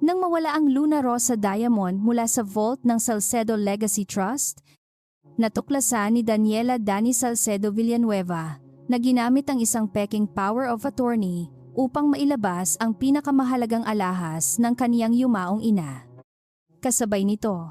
Nang mawala ang Luna Rosa Diamond mula sa vault ng Salcedo Legacy Trust, natuklasan ni Daniela Dani Salcedo Villanueva na ginamit ang isang peking power of attorney upang mailabas ang pinakamahalagang alahas ng kaniyang yumaong ina. Kasabay nito,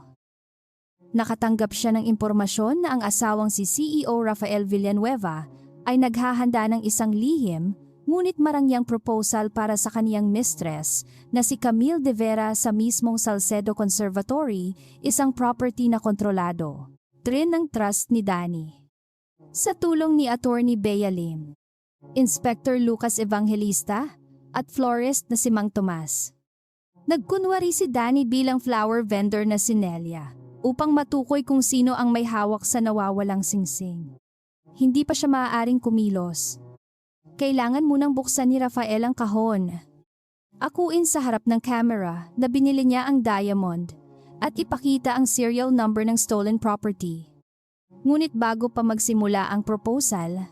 nakatanggap siya ng impormasyon na ang asawang si CEO Rafael Villanueva ay naghahanda ng isang lihim ngunit marangyang proposal para sa kaniyang mistress na si Camille de Vera sa mismong Salcedo Conservatory, isang property na kontrolado rin ng trust ni Dani. Sa tulong ni Attorney Bea Lim, Inspector Lucas Evangelista at florist na si Mang Tomas, nagkunwari si Dani bilang flower vendor na si Nelia upang matukoy kung sino ang may hawak sa nawawalang singsing. Hindi pa siya maaaring kumilos. Kailangan munang buksan ni Rafael ang kahon. Akuin sa harap ng camera na binili niya ang diamond at ipakita ang serial number ng stolen property. Ngunit bago pa magsimula ang proposal,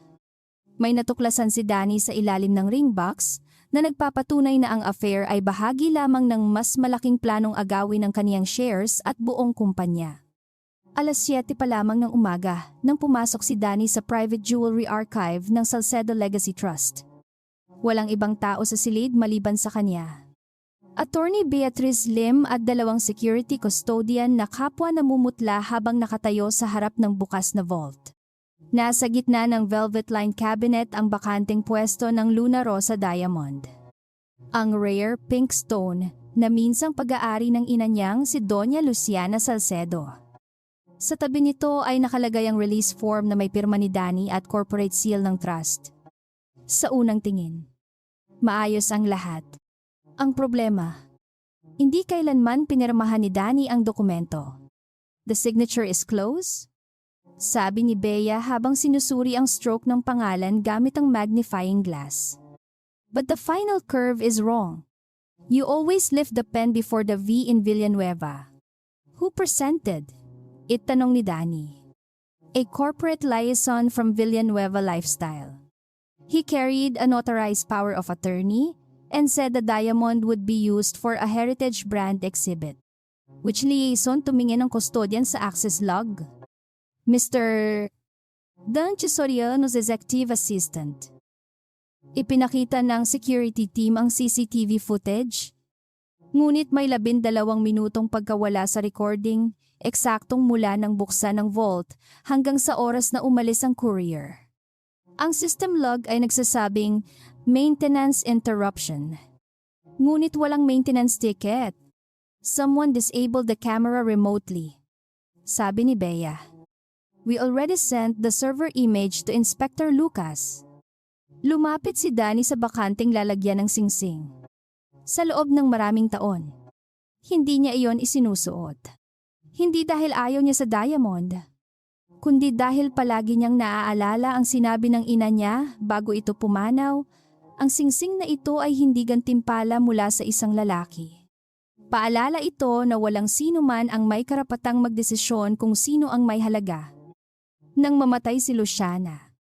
may natuklasan si Dani sa ilalim ng ring box na nagpapatunay na ang affair ay bahagi lamang ng mas malaking planong agawin ng kaniyang shares at buong kumpanya. Alas 7 pa lamang ng umaga nang pumasok si Dani sa private jewelry archive ng Salcedo Legacy Trust. Walang ibang tao sa silid maliban sa kanya. Attorney Beatrice Lim at 2 security custodian na kapwa namumutla habang nakatayo sa harap ng bukas na vault. Nasa gitna ng velvet-lined cabinet ang bakanteng pwesto ng Luna Rosa Diamond. Ang rare pink stone na minsang pag-aari ng ina niyang si Doña Luciana Salcedo. Sa tabi nito ay nakalagay ang release form na may pirma ni Dani at corporate seal ng trust. Sa unang tingin, maayos ang lahat. Ang problema, hindi kailanman pinirmahan ni Dani ang dokumento. The signature is close? Sabi ni Bea habang sinusuri ang stroke ng pangalan gamit ang magnifying glass. But the final curve is wrong. You always lift the pen before the V in Villanueva. Who presented? Itanong ni Dani. A corporate liaison from Villanueva Lifestyle. He carried a notarized power of attorney and said the diamond would be used for a heritage brand exhibit. Which liaison tumingin ng custodian sa access log? Mr. Don Chisoriano's executive assistant. Ipinakita ng security team ang CCTV footage. Ngunit may 12 minutong pagkawala sa recording, eksaktong mula ng buksan ng vault hanggang sa oras na umalis ang courier. Ang system log ay nagsasabing maintenance interruption. Ngunit walang maintenance ticket. Someone disabled the camera remotely. Sabi ni Bea. We already sent the server image to Inspector Lucas. Lumapit si Dani sa bakanteng lalagyan ng singsing. Sa loob ng maraming taon, hindi niya iyon isinusuot. Hindi dahil ayaw niya sa diamond, kundi dahil palagi niyang naaalala ang sinabi ng ina niya bago ito pumanaw, ang singsing na ito ay hindi gantimpala mula sa isang lalaki. Paalala ito na walang sino man ang may karapatang magdesisyon kung sino ang may halaga. Nang mamatay si Luciana,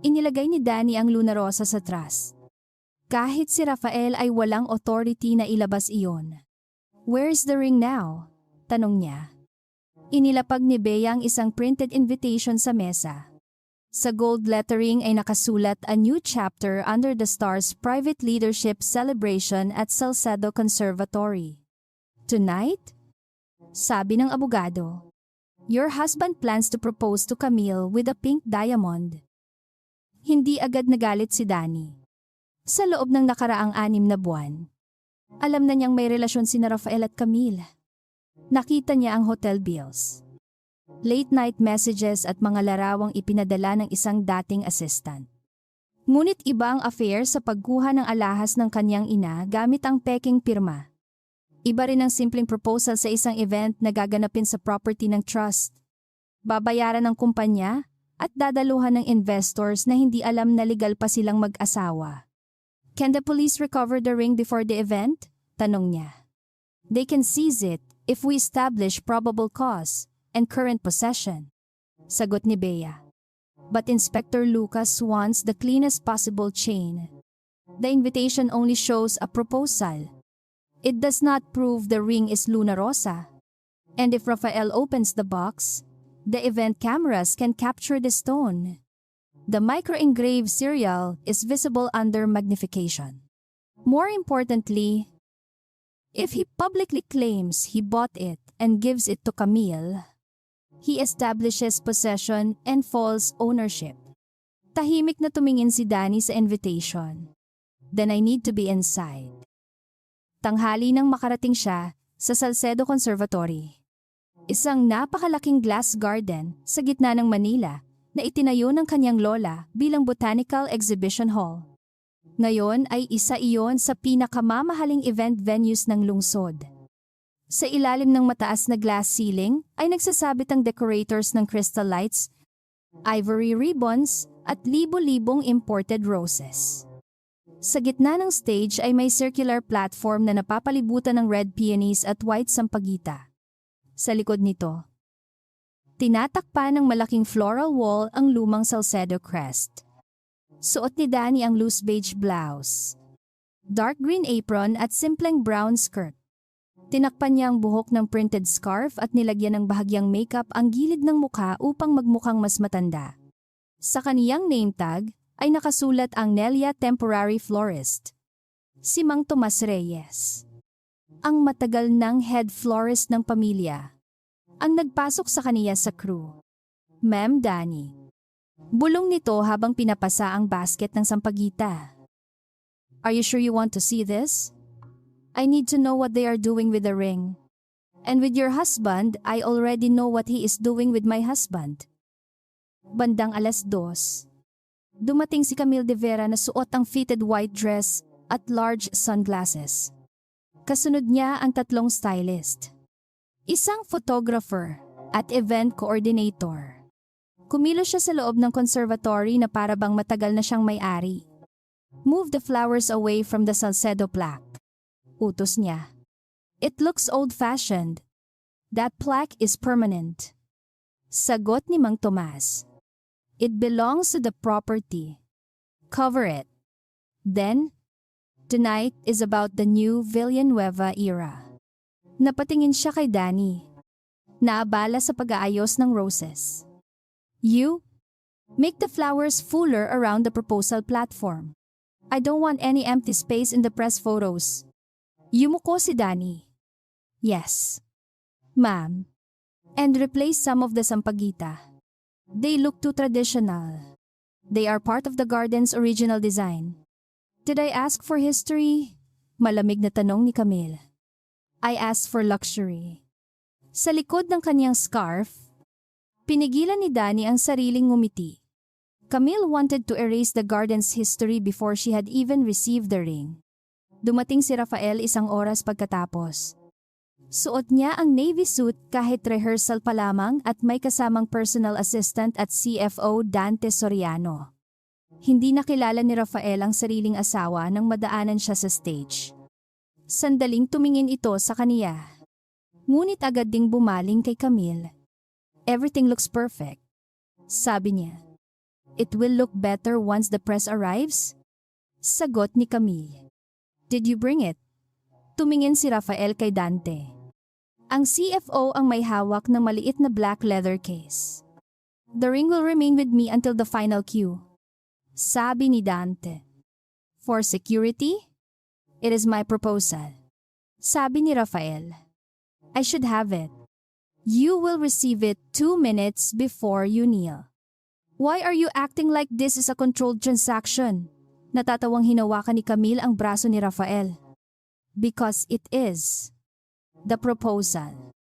inilagay ni Dani ang Luna Rosa sa trust. Kahit si Rafael ay walang authority na ilabas iyon. Where's the ring now? Tanong niya. Inilapag ni Bea ang isang printed invitation sa mesa. Sa gold lettering ay nakasulat a new chapter under the star's private leadership celebration at Salcedo Conservatory. Tonight? Sabi ng abogado. Your husband plans to propose to Camille with a pink diamond. Hindi agad nagalit si Dani. Sa loob ng nakaraang 6 na buwan, alam na niyang may relasyon sina Rafael at Camille. Nakita niya ang hotel bills, late-night messages at mga larawang ipinadala ng isang dating assistant. Ngunit iba ang affair sa pagkuha ng alahas ng kanyang ina gamit ang peking pirma. Iba rin ang simpleng proposal sa isang event na gaganapin sa property ng trust. Babayaran ng kumpanya at dadaluhan ng investors na hindi alam na legal pa silang mag-asawa. Can the police recover the ring before the event? Tanong niya. They can seize it if we establish probable cause and current possession. Sagot ni Bea. But Inspector Lucas wants the cleanest possible chain. The invitation only shows a proposal. It does not prove the ring is Luna Rosa. And if Rafael opens the box, the event cameras can capture the stone. The micro-engraved serial is visible under magnification. More importantly, if he publicly claims he bought it and gives it to Camille, he establishes possession and false ownership. Tahimik na tumingin si Danny sa invitation. Then I need to be inside. Tanghali nang makarating siya sa Salcedo Conservatory. Isang napakalaking glass garden sa gitna ng Manila na itinayo ng kanyang lola bilang botanical exhibition hall. Ngayon ay isa iyon sa pinakamamahaling event venues ng lungsod. Sa ilalim ng mataas na glass ceiling ay nagsasabit ang decorators ng crystal lights, ivory ribbons at libo-libong imported roses. Sa gitna ng stage ay may circular platform na napapalibutan ng red peonies at white sampagita. Sa likod nito, tinatakpan ng malaking floral wall ang lumang Salcedo crest. Suot ni Danny ang loose beige blouse, dark green apron at simpleng brown skirt. Tinakpan niya ang buhok ng printed scarf at nilagyan ng bahagyang makeup ang gilid ng mukha upang magmukhang mas matanda. Sa kaniyang name tag ay nakasulat ang Nelia Temporary Florist. Si Mang Tomas Reyes, ang matagal ng head florist ng pamilya, ang nagpasok sa kaniya sa crew. Ma'am Danny. Bulong nito habang pinapasa ang basket ng sampagita. Are you sure you want to see this? I need to know what they are doing with the ring. And with your husband, I already know what he is doing with my husband. Bandang 2:00. Dumating si Camille de Vera na suot ang fitted white dress at large sunglasses. Kasunod niya ang 3 stylist. Isang photographer at event coordinator. Kumilos siya sa loob ng conservatory na para bang matagal na siyang may-ari. Move the flowers away from the Salcedo plaque. Utos niya. It looks old-fashioned. That plaque is permanent. Sagot ni Mang Tomas. It belongs to the property. Cover it. Then, tonight is about the new Villanueva era. Napatingin siya kay Danny. Naabala sa pag-aayos ng roses. You, make the flowers fuller around the proposal platform. I don't want any empty space in the press photos. Yumuko si Danny. Yes, ma'am. And replace some of the sampagita. They look too traditional. They are part of the garden's original design. Did I ask for history? Malamig na tanong ni Camille. I asked for luxury. Sa likod ng kanyang scarf, pinigilan ni Danny ang sariling ngumiti. Camille wanted to erase the garden's history before she had even received the ring. Dumating si Rafael 1 oras pagkatapos. Suot niya ang navy suit kahit rehearsal pa lamang at may kasamang personal assistant at CFO Dante Soriano. Hindi nakilala ni Rafael ang sariling asawa nang madaanan siya sa stage. Sandaling tumingin ito sa kaniya. Ngunit agad ding bumaling kay Camille. Everything looks perfect. Sabi niya. It will look better once the press arrives? Sagot ni Camille. Did you bring it? Tumingin si Rafael kay Dante. Ang CFO ang may hawak ng maliit na black leather case. The ring will remain with me until the final cue. Sabi ni Dante. For security? It is my proposal. Sabi ni Rafael. I should have it. You will receive it 2 minutes before you kneel. Why are you acting like this is a controlled transaction? Natatawang hinawakan ni Camille ang braso ni Rafael. Because it is. The proposal.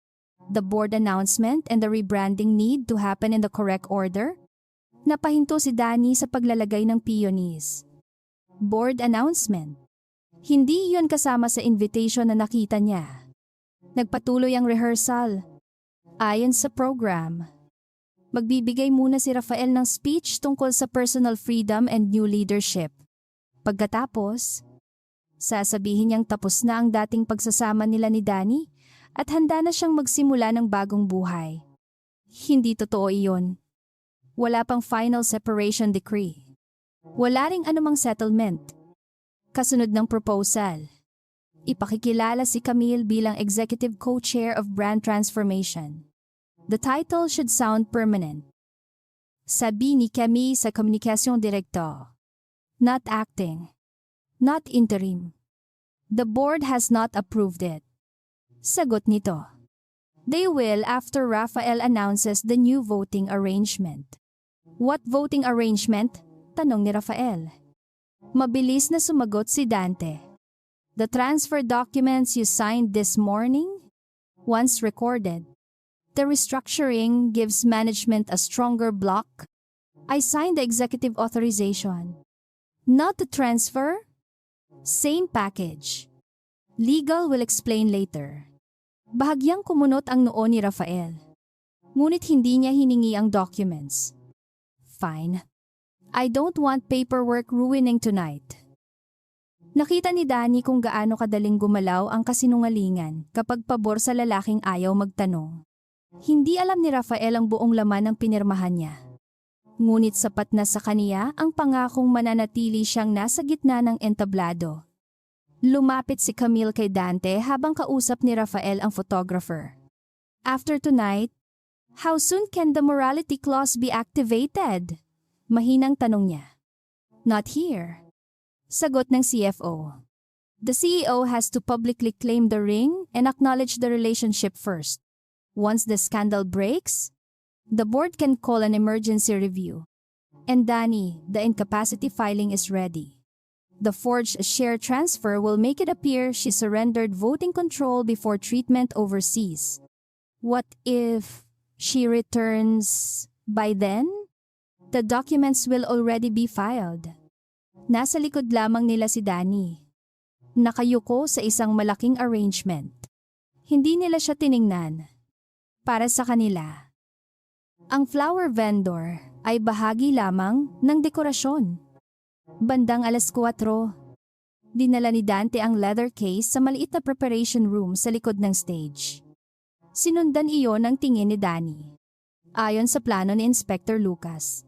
The board announcement and the rebranding need to happen in the correct order? Napahinto si Danny sa paglalagay ng peonies. Board announcement. Hindi iyon kasama sa invitation na nakita niya. Nagpatuloy ang rehearsal. Ayon sa program. Magbibigay muna si Rafael ng speech tungkol sa personal freedom and new leadership. Pagkatapos, sasabihin niyang tapos na ang dating pagsasama nila ni Danny at handa na siyang magsimula ng bagong buhay. Hindi totoo iyon. Wala pang final separation decree. Wala ring anumang settlement. Kasunod ng proposal. Ipakikilala si Camille bilang Executive Co-Chair of Brand Transformation. The title should sound permanent. Sabi ni Camille sa Communication Director. Not acting. Not interim. The board has not approved it. Sagot nito. They will after Rafael announces the new voting arrangement. What voting arrangement? Tanong ni Rafael. Mabilis na sumagot si Dante. The transfer documents you signed this morning? Once recorded. The restructuring gives management a stronger block. I signed the executive authorization. Not the transfer? Same package. Legal will explain later. Bahagyang kumunot ang noo ni Rafael. Ngunit hindi niya hiningi ang documents. Fine. I don't want paperwork ruining tonight. Nakita ni Danny kung gaano kadaling gumalaw ang kasinungalingan kapag pabor sa lalaking ayaw magtanong. Hindi alam ni Rafael ang buong laman ng pinirmahan niya. Ngunit sapat na sa kaniya ang pangakong mananatili siyang nasa gitna ng entablado. Lumapit si Camille kay Dante habang kausap ni Rafael ang photographer. After tonight, how soon can the morality clause be activated? Mahinang tanong niya. Not here. Sagot ng CFO. The CEO has to publicly claim the ring and acknowledge the relationship first. Once the scandal breaks, the board can call an emergency review. And Danny, the incapacity filing is ready. The forged share transfer will make it appear she surrendered voting control before treatment overseas. What if she returns by then? The documents will already be filed. Nasa likod lamang nila si Danny. Nakayuko sa isang malaking arrangement. Hindi nila siya tiningnan. Para sa kanila, ang flower vendor ay bahagi lamang ng dekorasyon. Bandang 4:00, dinala ni Dante ang leather case sa maliit na preparation room sa likod ng stage. Sinundan iyon ng tingin ni Danny. Ayon sa plano ni Inspector Lucas,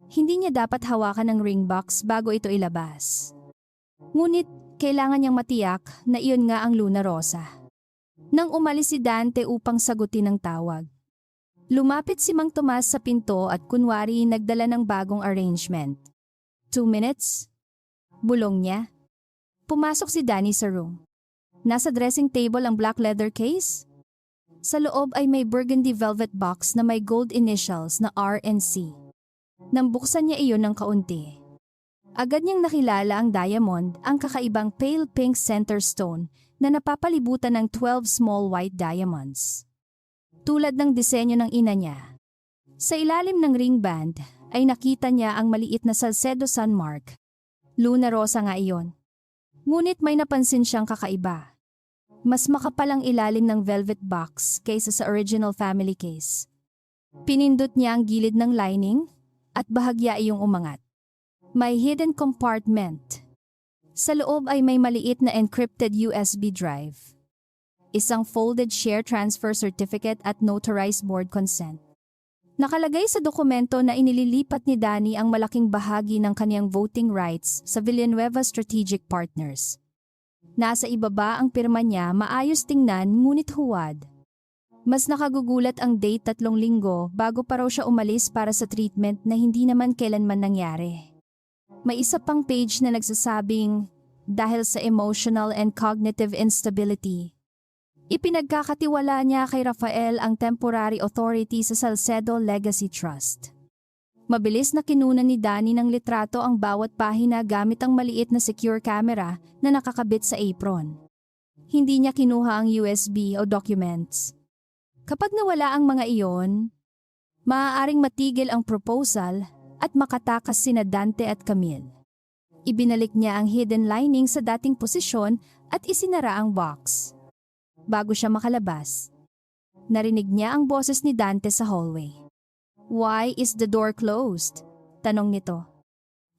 hindi niya dapat hawakan ang ring box bago ito ilabas. Ngunit kailangan niyang matiyak na iyon nga ang Luna Rosa. Nang umalis si Dante upang sagutin ang tawag, lumapit si Mang Tomas sa pinto at kunwari nagdala ng bagong arrangement. 2 minutes? Bulong niya. Pumasok si Danny sa room. Nasa dressing table ang black leather case. Sa loob ay may burgundy velvet box na may gold initials na R and C. Nang buksan niya iyon ng kaunti, agad niyang nakilala ang diamond, ang kakaibang pale pink center stone na napapalibutan ng 12 small white diamonds. Tulad ng disenyo ng ina niya. Sa ilalim ng ring band ay nakita niya ang maliit na Salcedo sunmark. Luna Rosa nga iyon. Ngunit may napansin siyang kakaiba. Mas makapal ang ilalim ng velvet box kaysa sa original family case. Pinindot niya ang gilid ng lining at bahagya iyong umangat. May hidden compartment. Sa loob ay may maliit na encrypted USB drive. Isang folded share transfer certificate at notarized board consent. Nakalagay sa dokumento na inililipat ni Danny ang malaking bahagi ng kanyang voting rights sa Villanueva Strategic Partners. Nasa ibaba ang pirma niya, maayos tingnan ngunit huwad. Mas nakagugulat ang date 3 linggo bago pa raw siya umalis para sa treatment na hindi naman kailanman nangyari. May isa pang page na nagsasabing, dahil sa emotional and cognitive instability, ipinagkakatiwala niya kay Rafael ang temporary authority sa Salcedo Legacy Trust. Mabilis na kinunan ni Danny ng litrato ang bawat pahina gamit ang maliit na secure camera na nakakabit sa apron. Hindi niya kinuha ang USB o documents. Kapag nawala ang mga iyon, maaaring matigil ang proposal at makatakas sina Dante at Camille. Ibinalik niya ang hidden lining sa dating posisyon at isinara ang box. Bago siya makalabas, narinig niya ang boses ni Dante sa hallway. Why is the door closed? Tanong nito.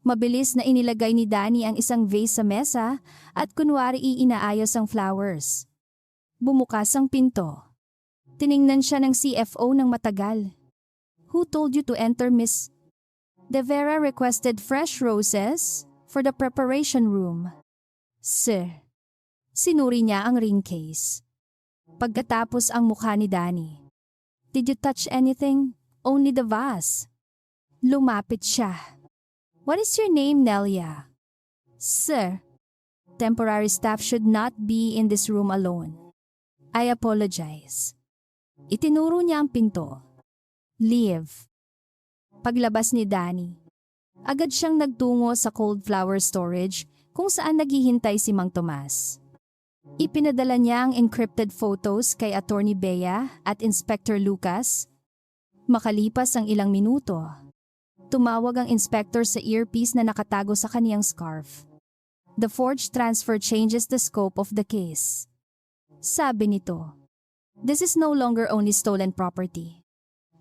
Mabilis na inilagay ni Danny ang isang vase sa mesa at kunwari inaayos ang flowers. Bumukas ang pinto. Tiningnan siya ng CFO ng matagal. Who told you to enter, Miss? De Vera requested fresh roses for the preparation room. Sir. Sinuri niya ang ring case. Pagkatapos ang mukha ni Danny. Did you touch anything? Only the vase. Lumapit siya. What is your name, Nelia? Sir, temporary staff should not be in this room alone. I apologize. Itinuro niya ang pinto. Leave. Paglabas ni Danny, agad siyang nagtungo sa cold flower storage kung saan naghihintay si Mang Tomas. Ipinadala niya ang encrypted photos kay Attorney Bea at Inspector Lucas. Makalipas ang ilang minuto, tumawag ang inspector sa earpiece na nakatago sa kaniyang scarf. The forged transfer changes the scope of the case. Sabi nito, this is no longer only stolen property.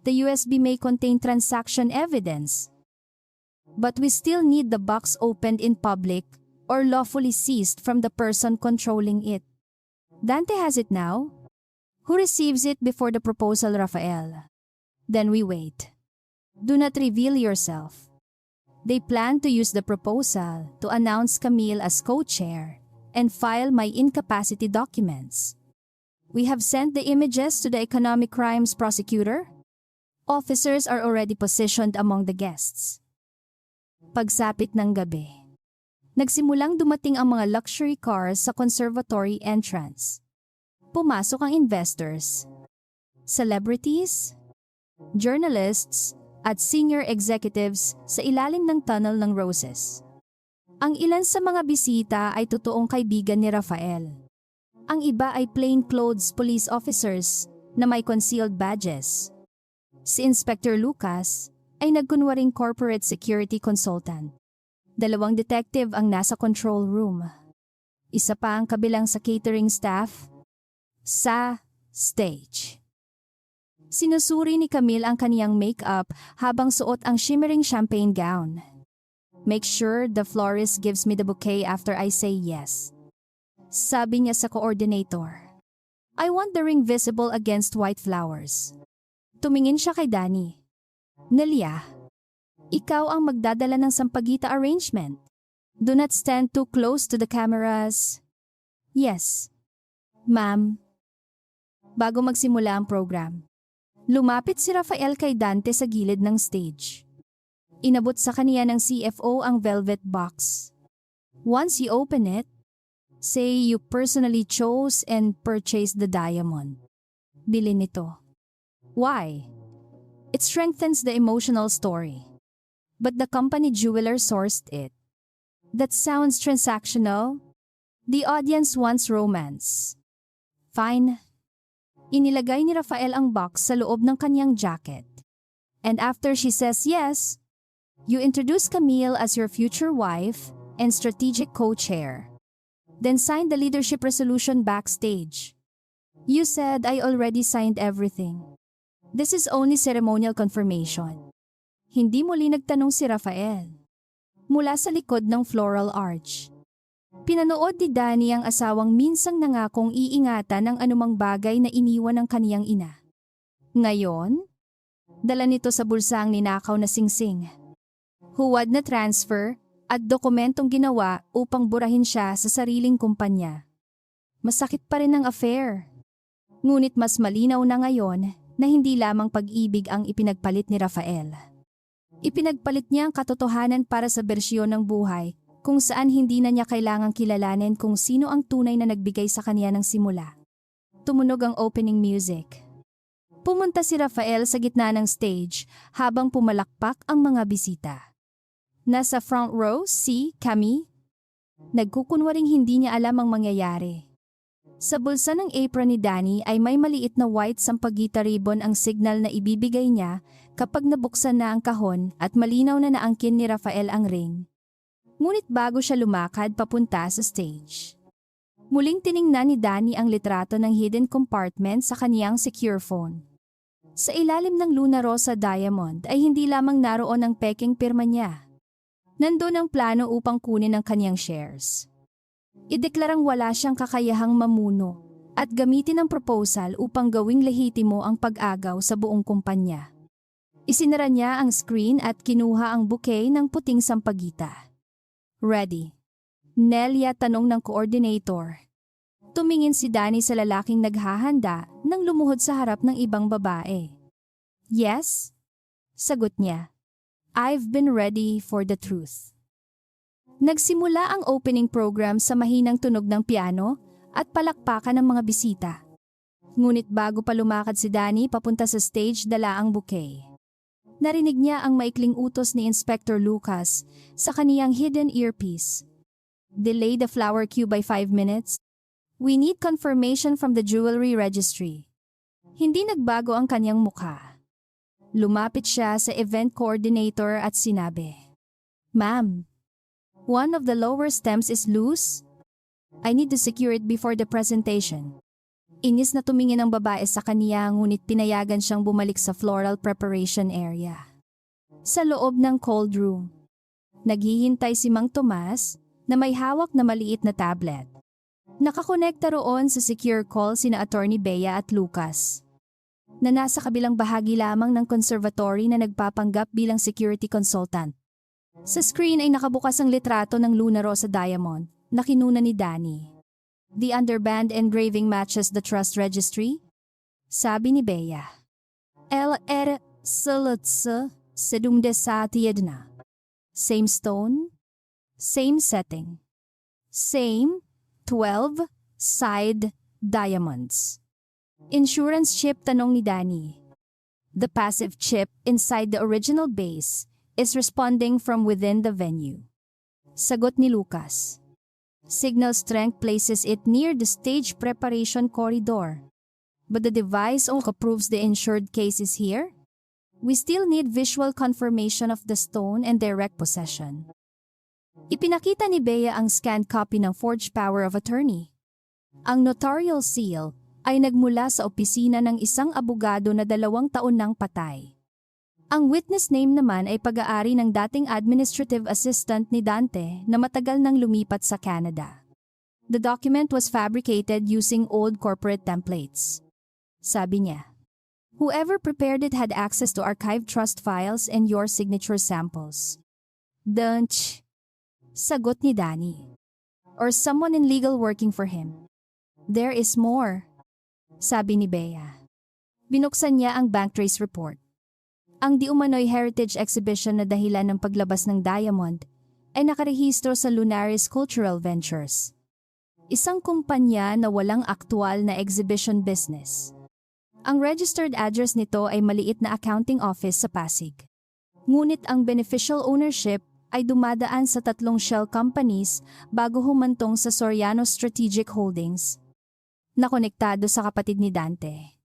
The USB may contain transaction evidence. But we still need the box opened in public or lawfully seized from the person controlling it. Dante has it now. Who receives it before the proposal, Rafael? Then we wait. Do not reveal yourself. They plan to use the proposal to announce Camille as co-chair and file my incapacity documents. We have sent the images to the economic crimes prosecutor. Officers are already positioned among the guests. Pagsapit ng gabi, nagsimulang dumating ang mga luxury cars sa conservatory entrance. Pumasok ang investors, celebrities, journalists, at senior executives sa ilalim ng tunnel ng roses. Ang ilan sa mga bisita ay totoong kaibigan ni Rafael. Ang iba ay plainclothes police officers na may concealed badges. Si Inspector Lucas ay nagkunwaring corporate security consultant. 2 detective ang nasa control room. Isa pa ang kabilang sa catering staff sa stage. Sinusuri ni Camille ang kaniyang makeup habang suot ang shimmering champagne gown. Make sure the florist gives me the bouquet after I say yes. Sabi niya sa coordinator. I want the ring visible against white flowers. Tumingin siya kay Danny. Nelia, ikaw ang magdadala ng sampagita arrangement. Do not stand too close to the cameras. Yes, ma'am. Bago magsimula ang program, lumapit si Rafael kay Dante sa gilid ng stage. Inabot sa kaniya ng CFO ang velvet box. Once you open it, say you personally chose and purchased the diamond. Bilhin nito. Why? It strengthens the emotional story. But the company jeweler sourced it. That sounds transactional. The audience wants romance. Fine. Inilagay ni Rafael ang box sa loob ng kanyang jacket. And after she says yes, you introduce Camille as your future wife and strategic co-chair. Then sign the leadership resolution backstage. You said I already signed everything. This is only ceremonial confirmation. Hindi muli nagtanong si Rafael. Mula sa likod ng floral arch. Pinanood ni Danny ang asawang minsang nangakong iingatan ang anumang bagay na iniwan ng kaniyang ina. Ngayon, dala nito sa bulsa ang ninakaw na singsing. Huwad na transfer at dokumentong ginawa upang burahin siya sa sariling kumpanya. Masakit pa rin ang affair. Ngunit mas malinaw na ngayon na hindi lamang pag-ibig ang ipinagpalit ni Rafael. Ipinagpalit niya ang katotohanan para sa bersyon ng buhay kung saan hindi na niya kailangang kilalanin kung sino ang tunay na nagbigay sa kanya ng simula. Tumunog ang opening music. Pumunta si Rafael sa gitna ng stage habang pumalakpak ang mga bisita. Nasa front row si Camille. Nagkukunwaring hindi niya alam ang mangyayari. Sa bulsa ng apron ni Danny ay may maliit na white sampagita ribbon ang signal na ibibigay niya kapag nabuksan na ang kahon at malinaw na naangkin ni Rafael ang ring. Ngunit bago siya lumakad papunta sa stage, muling tiningnan ni Danny ang litrato ng hidden compartment sa kaniyang secure phone. Sa ilalim ng Luna Rosa Diamond ay hindi lamang naroon ang peking pirma niya. Nandun ang plano upang kunin ang kaniyang shares. Ideklarang wala siyang kakayahang mamuno at gamitin ang proposal upang gawing lehitimo ang pag-agaw sa buong kumpanya. Isinara niya ang screen at kinuha ang bouquet ng puting sampagita. Ready? Nelia, tanong ng coordinator. Tumingin si Danny sa lalaking naghahanda nang lumuhod sa harap ng ibang babae. Yes? Sagot niya. I've been ready for the truth. Nagsimula ang opening program sa mahinang tunog ng piano at palakpakan ng mga bisita. Ngunit bago pa lumakad si Danny papunta sa stage, dala ang bouquet. Narinig niya ang maikling utos ni Inspector Lucas sa kaniyang hidden earpiece. Delay the flower queue by 5 minutes. We need confirmation from the jewelry registry. Hindi nagbago ang kanyang mukha. Lumapit siya sa event coordinator at sinabi, Ma'am, one of the lower stems is loose. I need to secure it before the presentation. Inis na tumingin ang babae sa kaniya, ngunit pinayagan siyang bumalik sa floral preparation area. Sa loob ng cold room, naghihintay si Mang Tomas na may hawak na maliit na tablet. Nakakonekta roon sa secure call sina Attorney Bea at Lucas, na nasa kabilang bahagi lamang ng conservatory na nagpapanggap bilang security consultant. Sa screen ay nakabukas ang litrato ng Luna Rosa Diamond na kinuna ni Danny. The underband engraving matches the trust registry? Sabi ni Bea. Sedumde sa tiyedna. Same stone? Same setting. Same 12 side diamonds. Insurance chip, tanong ni Danny. The passive chip inside the original base is responding from within the venue. Sagot ni Lucas. Signal strength places it near the stage preparation corridor. But the device only proves the insured case is here. We still need visual confirmation of the stone and direct possession. Ipinakita ni Bea ang scanned copy ng forged power of attorney. Ang notarial seal ay nagmula sa opisina ng isang abogado na 2 taon nang patay. Ang witness name naman ay pag-aari ng dating administrative assistant ni Dante na matagal nang lumipat sa Canada. The document was fabricated using old corporate templates. Sabi niya, whoever prepared it had access to archived trust files and your signature samples. Dunch, sagot ni Danny. Or someone in legal working for him. There is more, sabi ni Bea. Binuksan niya ang bank trace report. Ang di umano'y heritage exhibition na dahilan ng paglabas ng diamond ay nakarehistro sa Lunaris Cultural Ventures, isang kumpanya na walang aktual na exhibition business. Ang registered address nito ay maliit na accounting office sa Pasig. Ngunit ang beneficial ownership ay dumadaan sa 3 shell companies bago humantong sa Soriano Strategic Holdings, na konektado sa kapatid ni Dante.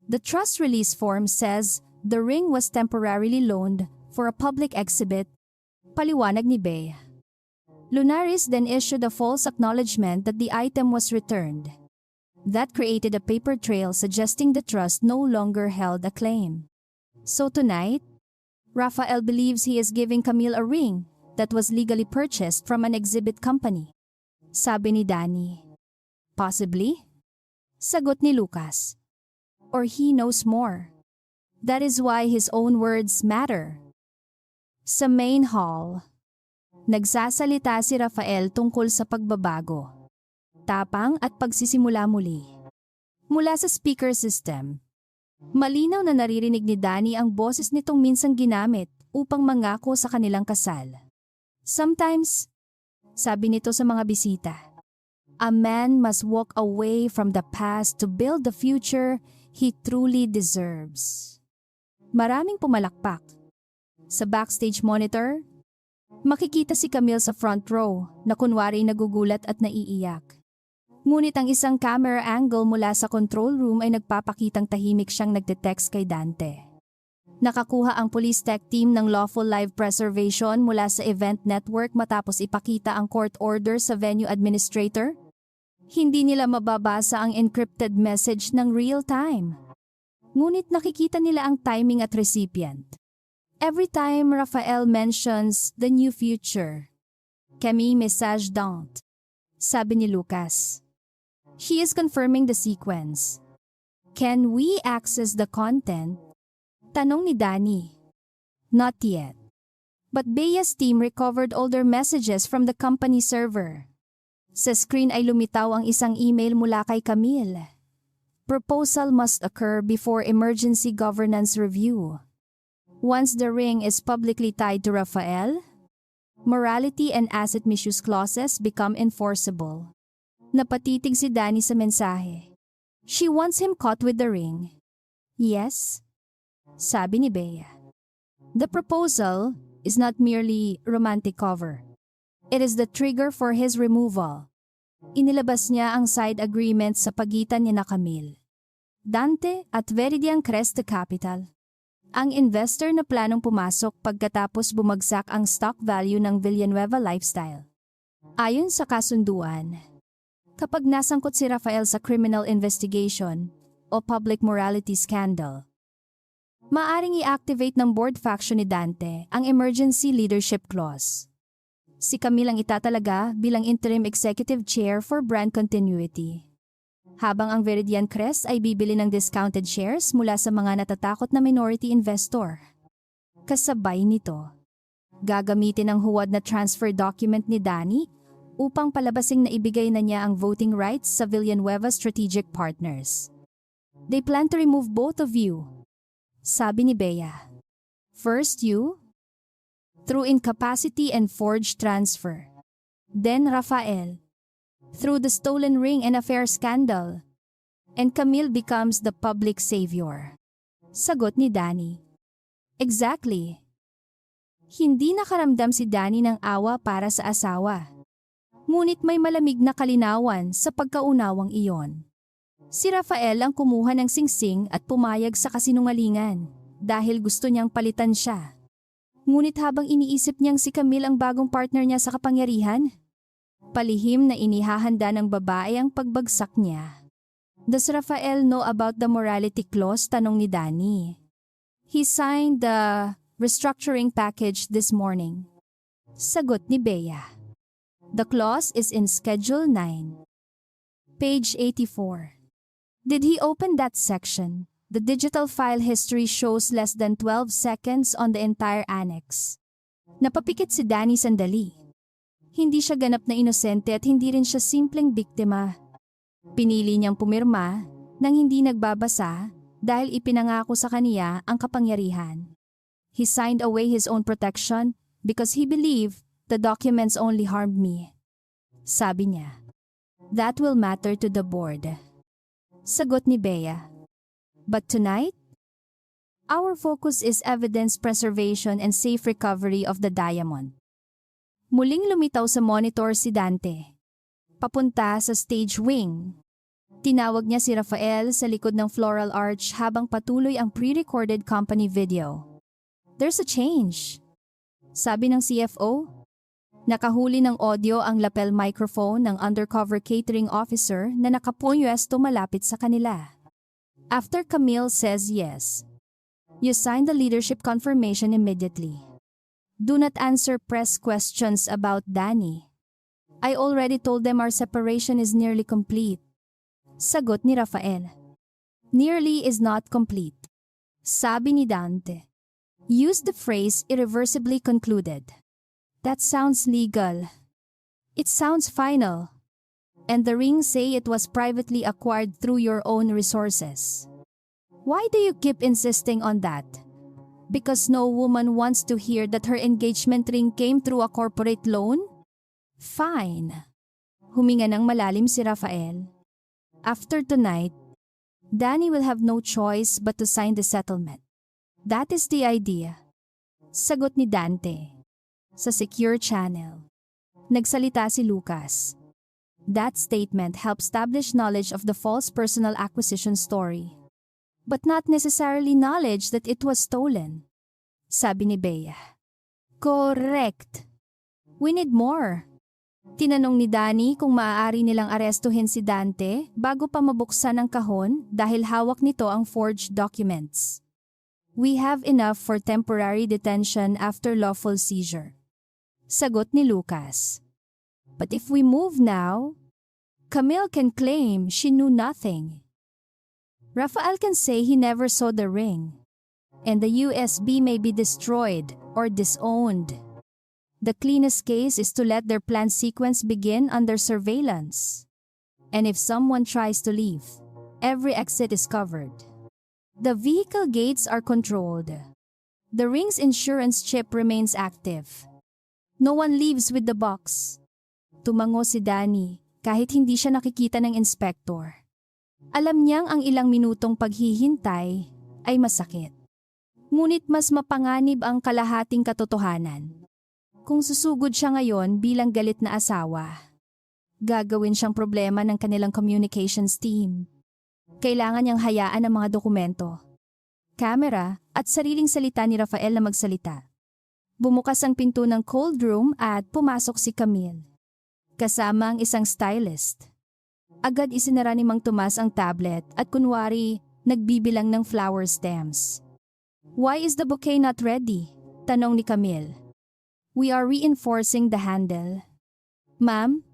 The trust release form says the ring was temporarily loaned for a public exhibit, paliwanag ni Bea. Lunaris then issued a false acknowledgement that the item was returned. That created a paper trail suggesting the trust no longer held a claim. So tonight, Rafael believes he is giving Camille a ring that was legally purchased from an exhibit company. Sabi ni Danny. Possibly? Sagot ni Lucas. Or he knows more. That is why his own words matter. Sa main hall, nagsasalita si Rafael tungkol sa pagbabago, tapang at pagsisimula muli. Mula sa speaker system, malinaw na naririnig ni Danny ang boses nitong minsang ginamit upang mangako sa kanilang kasal. Sometimes, sabi nito sa mga bisita, a man must walk away from the past to build the future he truly deserves. Maraming pumalakpak. Sa backstage monitor, makikita si Camille sa front row na kunwari nagugulat at naiiyak. Ngunit ang isang camera angle mula sa control room ay nagpapakitang tahimik siyang nagte-text kay Dante. Nakakuha ang police tech team ng lawful live preservation mula sa event network matapos ipakita ang court order sa venue administrator. Hindi nila mababasa ang encrypted message ng real time. Ngunit nakikita nila ang timing at recipient. Every time Rafael mentions the new future, Camille message don't, sabi ni Lucas. She is confirming the sequence. Can we access the content? Tanong ni Danny. Not yet. But Bea's team recovered older messages from the company server. Sa screen ay lumitaw ang isang email mula kay Camille. Proposal must occur before emergency governance review. Once the ring is publicly tied to Rafael, morality and asset misuse clauses become enforceable. Napatitig si Danny sa mensahe. She wants him caught with the ring. Yes, sabi ni Bea. The proposal is not merely romantic cover. It is the trigger for his removal. Inilabas niya ang side agreement sa pagitan ni na Camille, Dante at Veridian Crest Capital. Ang investor na planong pumasok pagkatapos bumagsak ang stock value ng Villanueva Lifestyle. Ayon sa kasunduan, kapag nasangkot si Rafael sa criminal investigation o public morality scandal, maaring i-activate ng board faction ni Dante ang emergency leadership clause. Si Camille ang itatalaga bilang interim executive chair for brand continuity, habang ang Veridian Crest ay bibili ng discounted shares mula sa mga natatakot na minority investor. Kasabay nito, gagamitin ang huwad na transfer document ni Danny upang palabasing na ibigay na niya ang voting rights sa Villanueva Strategic Partners. They plan to remove both of you, sabi ni Bea. First you, through incapacity and forged transfer. Then Rafael, through the stolen ring and affair scandal. And Camille becomes the public savior. Sagot ni Danny. Exactly. Hindi nakaramdam si Danny ng awa para sa asawa. Ngunit may malamig na kalinawan sa pagkaunawang iyon. Si Rafael ang kumuha ng singsing at pumayag sa kasinungalingan dahil gusto niyang palitan siya. Ngunit habang iniisip niyang si Camille ang bagong partner niya sa kapangyarihan, palihim na inihahanda ng babae ang pagbagsak niya. Does Rafael know about the morality clause? Tanong ni Danny. He signed the restructuring package this morning. Sagot ni Bea. The clause is in Schedule 9. Page 84. Did he open that section? The digital file history shows less than 12 seconds on the entire annex. Napapikit si Danny sandali. Hindi siya ganap na inosente at hindi rin siya simpleng biktima. Pinili niyang pumirma nang hindi nagbabasa dahil ipinangako sa kaniya ang kapangyarihan. He signed away his own protection because he believed the documents only harmed me. Sabi niya, that will matter to the board. Sagot ni Bea. But tonight, our focus is evidence preservation and safe recovery of the diamond. Muling lumitaw sa monitor si Dante. Papunta sa stage wing. Tinawag niya si Rafael sa likod ng floral arch habang patuloy ang pre-recorded company video. There's a change. Sabi ng CFO. Nakahuli ng audio ang lapel microphone ng undercover catering officer na nakapwesto malapit sa kanila. After Camille says yes, you sign the leadership confirmation immediately. Do not answer press questions about Danny. I already told them our separation is nearly complete. Sagot ni Rafael. Nearly is not complete. Sabi ni Dante. Use the phrase irreversibly concluded. That sounds legal. It sounds final. And the ring say it was privately acquired through your own resources. Why do you keep insisting on that? Because no woman wants to hear that her engagement ring came through a corporate loan? Fine. Huminga ng malalim si Rafael. After tonight, Danny will have no choice but to sign the settlement. That is the idea. Sagot ni Dante. Sa secure channel. Nagsalita si Lucas. That statement helps establish knowledge of the false personal acquisition story, but not necessarily knowledge that it was stolen. Sabi ni Bea. Correct. We need more. Tinanong ni Danny kung maaari nilang arestuhin si Dante bago pa mabuksan ang kahon dahil hawak nito ang forged documents. We have enough for temporary detention after lawful seizure. Sagot ni Lucas. But if we move now, Camille can claim she knew nothing. Rafael can say he never saw the ring, and the USB may be destroyed or disowned. The cleanest case is to let their planned sequence begin under surveillance. And if someone tries to leave, every exit is covered. The vehicle gates are controlled. The ring's insurance chip remains active. No one leaves with the box. Tumango si Danny kahit hindi siya nakikita ng inspektor. Alam niyang ang ilang minutong paghihintay ay masakit. Ngunit mas mapanganib ang kalahating katotohanan. Kung susugod siya ngayon bilang galit na asawa, gagawin siyang problema ng kanilang communications team. Kailangan niyang hayaan ang mga dokumento, kamera at sariling salita ni Rafael na magsalita. Bumukas ang pinto ng cold room at pumasok si Camille. Kasama ang isang stylist. Agad isinara ni Mang Tomas ang tablet at kunwari nagbibilang ng flower stems. "Why is the bouquet not ready?" tanong ni Camille. "We are reinforcing the handle." "Ma'am?"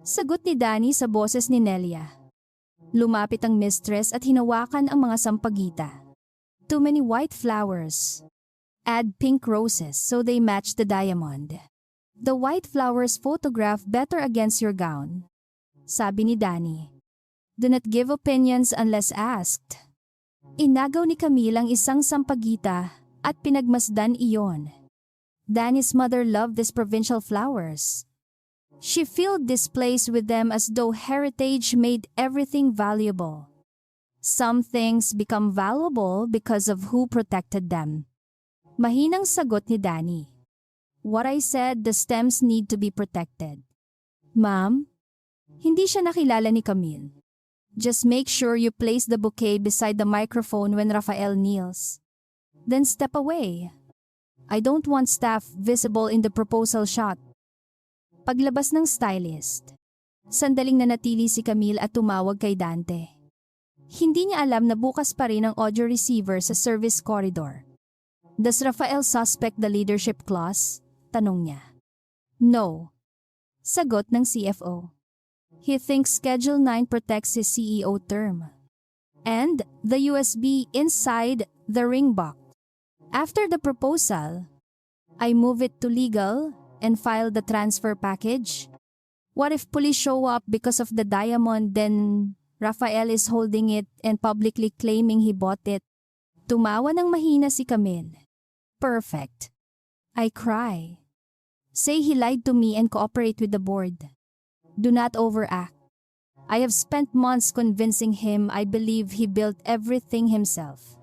Sagot ni Danny sa boses ni Nelia. Lumapit ang mistress at hinawakan ang mga sampagita. "Too many white flowers. Add pink roses so they match the diamond. The white flowers photograph better against your gown," sabi ni Danny. "Do not give opinions unless asked." Inagaw ni Camille ang isang sampagita at pinagmasdan iyon. Danny's mother loved these provincial flowers. She filled this place with them as though heritage made everything valuable. Some things become valuable because of who protected them. Mahinang sagot ni Danny. "What I said, the stems need to be protected." "Ma'am?" Hindi siya nakilala ni Camille. "Just make sure you place the bouquet beside the microphone when Rafael kneels. Then step away. I don't want staff visible in the proposal shot." Paglabas ng stylist, sandaling nanatili si Camille at tumawag kay Dante. Hindi niya alam na bukas pa rin ang audio receiver sa service corridor. "Does Rafael suspect the leadership clause?" tanong niya. "No," sagot ng CFO. "He thinks Schedule 9 protects his CEO term. And the USB inside the ring box. After the proposal, I move it to legal and file the transfer package. What if police show up because of the diamond, then Rafael is holding it and publicly claiming he bought it?" Tumawa ng mahina si Camille. "Perfect. I cry. Say he lied to me and cooperate with the board. Do not overact. I have spent months convincing him I believe he built everything himself.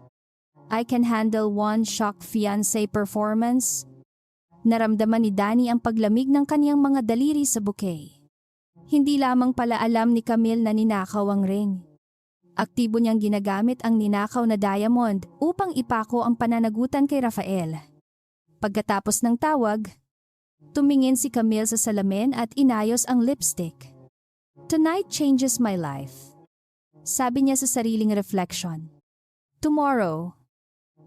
I can handle one shock fiancé performance." Naramdaman ni Danny ang paglamig ng kaniyang mga daliri sa bouquet. Hindi lamang pala alam ni Camille na ninakaw ang ring. Aktibo niyang ginagamit ang ninakaw na diamond upang ipako ang pananagutan kay Rafael. Pagkatapos ng tawag, tumingin si Camille sa salamin at inayos ang lipstick. "Tonight changes my life," sabi niya sa sariling reflection. "Tomorrow,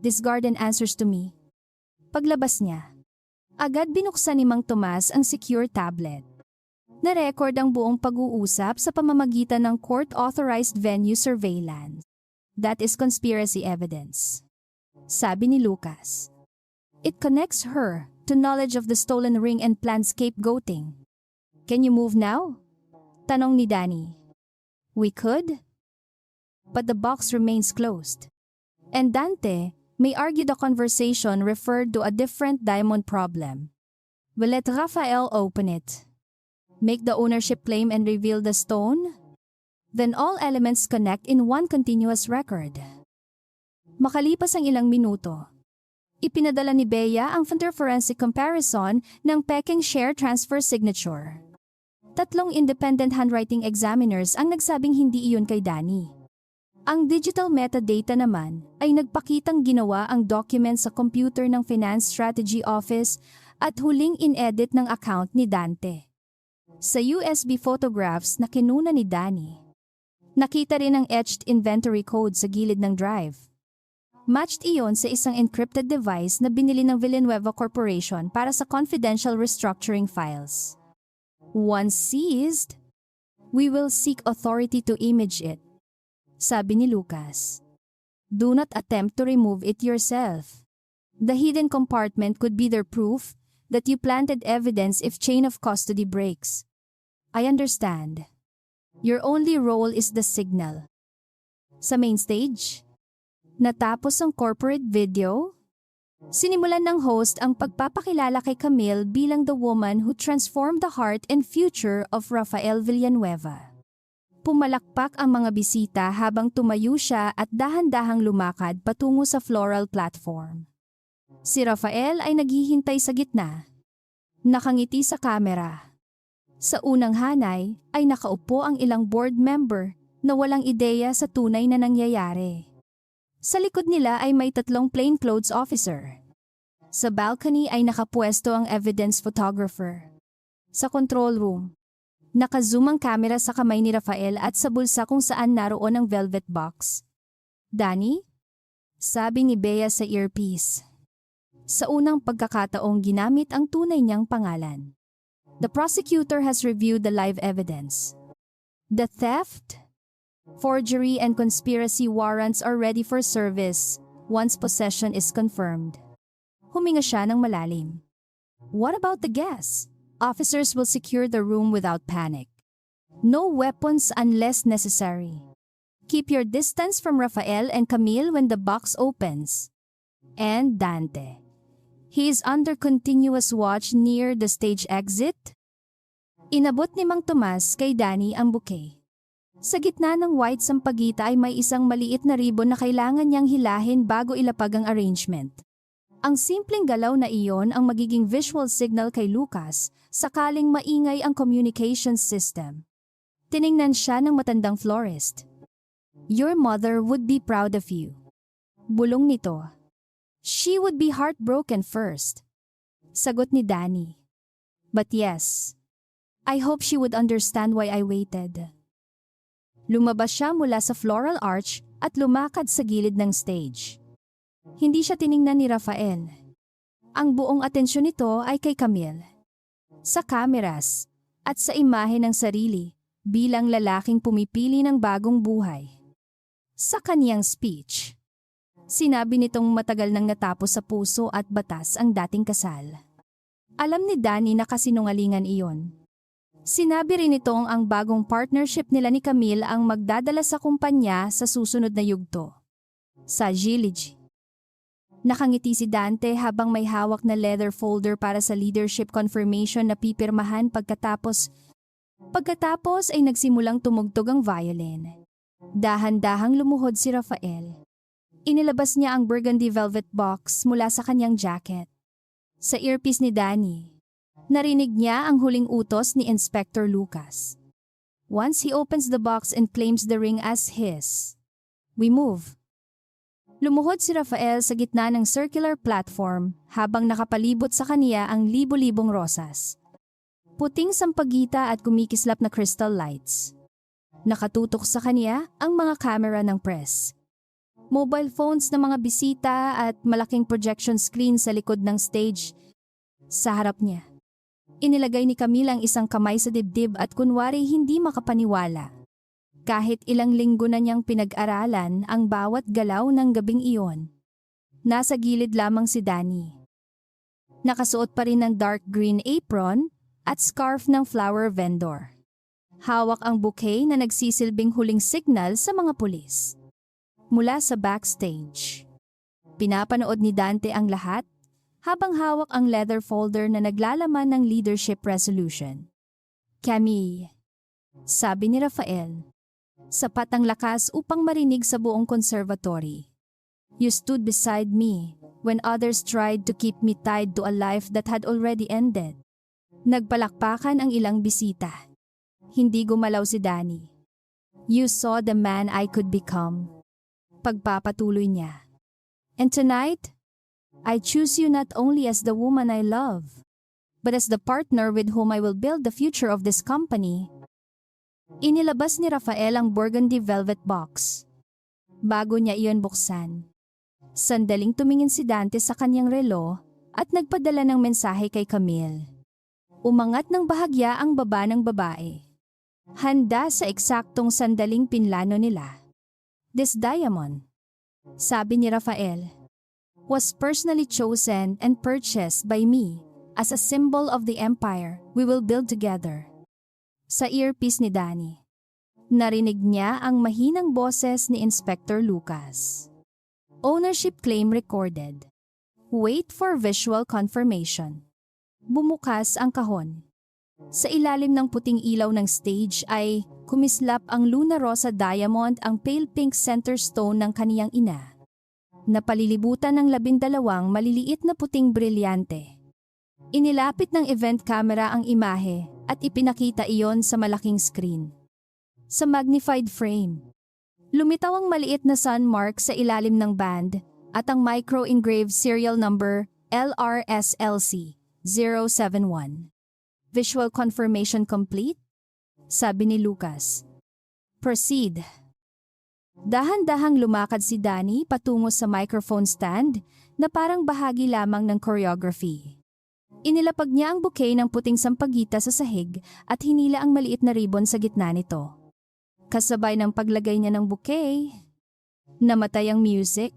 this garden answers to me." Paglabas niya, agad binuksan ni Mang Tomas ang secure tablet. Na-record ang buong pag-uusap sa pamamagitan ng court-authorized venue surveillance. "That is conspiracy evidence," sabi ni Lucas. "It connects her to knowledge of the stolen ring and planned scapegoating." "Can you move now?" tanong ni Danny. "We could, but the box remains closed. And Dante may argue the conversation referred to a different diamond problem. We'll let Rafael open it, make the ownership claim and reveal the stone. Then all elements connect in one continuous record." Makalipas ang ilang minuto, ipinadala ni Bea ang forensic comparison ng peking share transfer signature. 3 independent handwriting examiners ang nagsabing hindi iyon kay Danny. Ang digital metadata naman ay nagpakitang ginawa ang document sa computer ng Finance Strategy Office at huling in-edit ng account ni Dante. Sa USB photographs na kinuna ni Danny, nakita rin ang etched inventory code sa gilid ng drive. Matched iyon sa isang encrypted device na binili ng Villanueva Corporation para sa confidential restructuring files. "Once seized, we will seek authority to image it," sabi ni Lucas. "Do not attempt to remove it yourself. The hidden compartment could be their proof that you planted evidence if chain of custody breaks. I understand. Your only role is the signal. Sa main stage, natapos ang corporate video. Sinimulan ng host ang pagpapakilala kay Camille bilang the woman who transformed the heart and future of Rafael Villanueva. Pumalakpak ang mga bisita habang tumayo siya at dahan-dahang lumakad patungo sa floral platform. Si Rafael ay naghihintay sa gitna. Nakangiti sa kamera. Sa unang hanay ay nakaupo ang ilang board member na walang ideya sa tunay na nangyayari. Sa likod nila ay may 3 plainclothes officer. Sa balcony ay nakapwesto ang evidence photographer. Sa control room, naka-zoom ang camera sa kamay ni Rafael at sa bulsa kung saan naroon ang velvet box. "Danny?" sabi ni Bea sa earpiece. Sa unang pagkakataong ginamit ang tunay niyang pangalan. The prosecutor has reviewed the live evidence. The theft, forgery and conspiracy warrants are ready for service once possession is confirmed. Huminga siya ng malalim. What about the guests? Officers will secure the room without panic. No weapons unless necessary. Keep your distance from Rafael and Camille when the box opens. And Dante. He is under continuous watch near the stage exit. Inabot ni Mang Tomas kay Danny ang bouquet. Sa gitna ng white sampagita ay may isang maliit na ribbon na kailangan niyang hilahin bago ilapag ang arrangement. Ang simpleng galaw na iyon ang magiging visual signal kay Lucas sakaling maingay ang communication system. Tiningnan siya ng matandang florist. Your mother would be proud of you. Bulong nito. She would be heartbroken first. Sagot ni Danny. But yes, I hope she would understand why I waited. Lumabas siya mula sa floral arch at lumakad sa gilid ng stage. Hindi siya tiningnan ni Rafael. Ang buong atensyon nito ay kay Camille. Sa kameras at sa imahe ng sarili bilang lalaking pumipili ng bagong buhay. Sa kaniyang speech, sinabi nitong matagal nang natapos sa puso at batas ang dating kasal. Alam ni Danny na kasinungalingan iyon. Sinabi rin nitong ang bagong partnership nila ni Camille ang magdadala sa kumpanya sa susunod na yugto. Sa Gillige. Nakangiti si Dante habang may hawak na leather folder para sa leadership confirmation na pipirmahan pagkatapos ay nagsimulang tumugtog ang violin. Dahan-dahang lumuhod si Rafael. Inilabas niya ang burgundy velvet box mula sa kanyang jacket. Sa earpiece ni Danny, narinig niya ang huling utos ni Inspector Lucas. Once he opens the box and claims the ring as his, we move. Lumuhod si Rafael sa gitna ng circular platform habang nakapalibot sa kaniya ang libo-libong rosas. Puting sampagita at kumikislap na crystal lights. Nakatutok sa kaniya ang mga kamera ng press. Mobile phones ng mga bisita at malaking projection screen sa likod ng stage. Sa harap niya, inilagay ni Camille ang isang kamay sa dibdib at kunwari hindi makapaniwala. Kahit ilang linggo na niyang pinag-aralan ang bawat galaw ng gabing iyon. Nasa gilid lamang si Danny. Nakasuot pa rin ng dark green apron at scarf ng flower vendor. Hawak ang bouquet na nagsisilbing huling signal sa mga pulis. Mula sa backstage, pinapanood ni Dante ang lahat habang hawak ang leather folder na naglalaman ng leadership resolution. Camille, sabi ni Rafael. Sapat ang lakas upang marinig sa buong conservatory. You stood beside me when others tried to keep me tied to a life that had already ended. Nagpalakpakan ang ilang bisita. Hindi gumalaw si Danny. You saw the man I could become. Pagpapatuloy niya. And tonight, I choose you not only as the woman I love, but as the partner with whom I will build the future of this company. Inilabas ni Rafael ang burgundy velvet box. Bago niya iyon buksan, sandaling tumingin si Dante sa kanyang relo at nagpadala ng mensahe kay Camille. Umangat ng bahagya ang baba ng babae. Handa sa eksaktong sandaling pinlano nila. This diamond, sabi ni Rafael, was personally chosen and purchased by me As a symbol of the empire, we will build together. Sa earpiece ni Danny, narinig niya ang mahinang boses ni Inspector Lucas. Ownership claim recorded. Wait for visual confirmation. Bumukas ang kahon. Sa ilalim ng puting ilaw ng stage ay kumislap ang Luna Rosa Diamond, ang pale pink center stone ng kaniyang ina. Napalilibutan ng 12 maliliit na puting brilyante. Inilapit ng event camera ang imahe at ipinakita iyon sa malaking screen. Sa magnified frame, lumitaw ang maliit na sun mark sa ilalim ng band at ang micro-engraved serial number LRSLC 071. Visual confirmation complete? Sabi ni Lucas. Proceed. Dahan-dahang lumakad si Danny patungo sa microphone stand na parang bahagi lamang ng choreography. Inilapag niya ang bouquet ng puting sampagita sa sahig at hinila ang maliit na ribbon sa gitna nito. Kasabay ng paglagay niya ng bouquet, namatay ang music.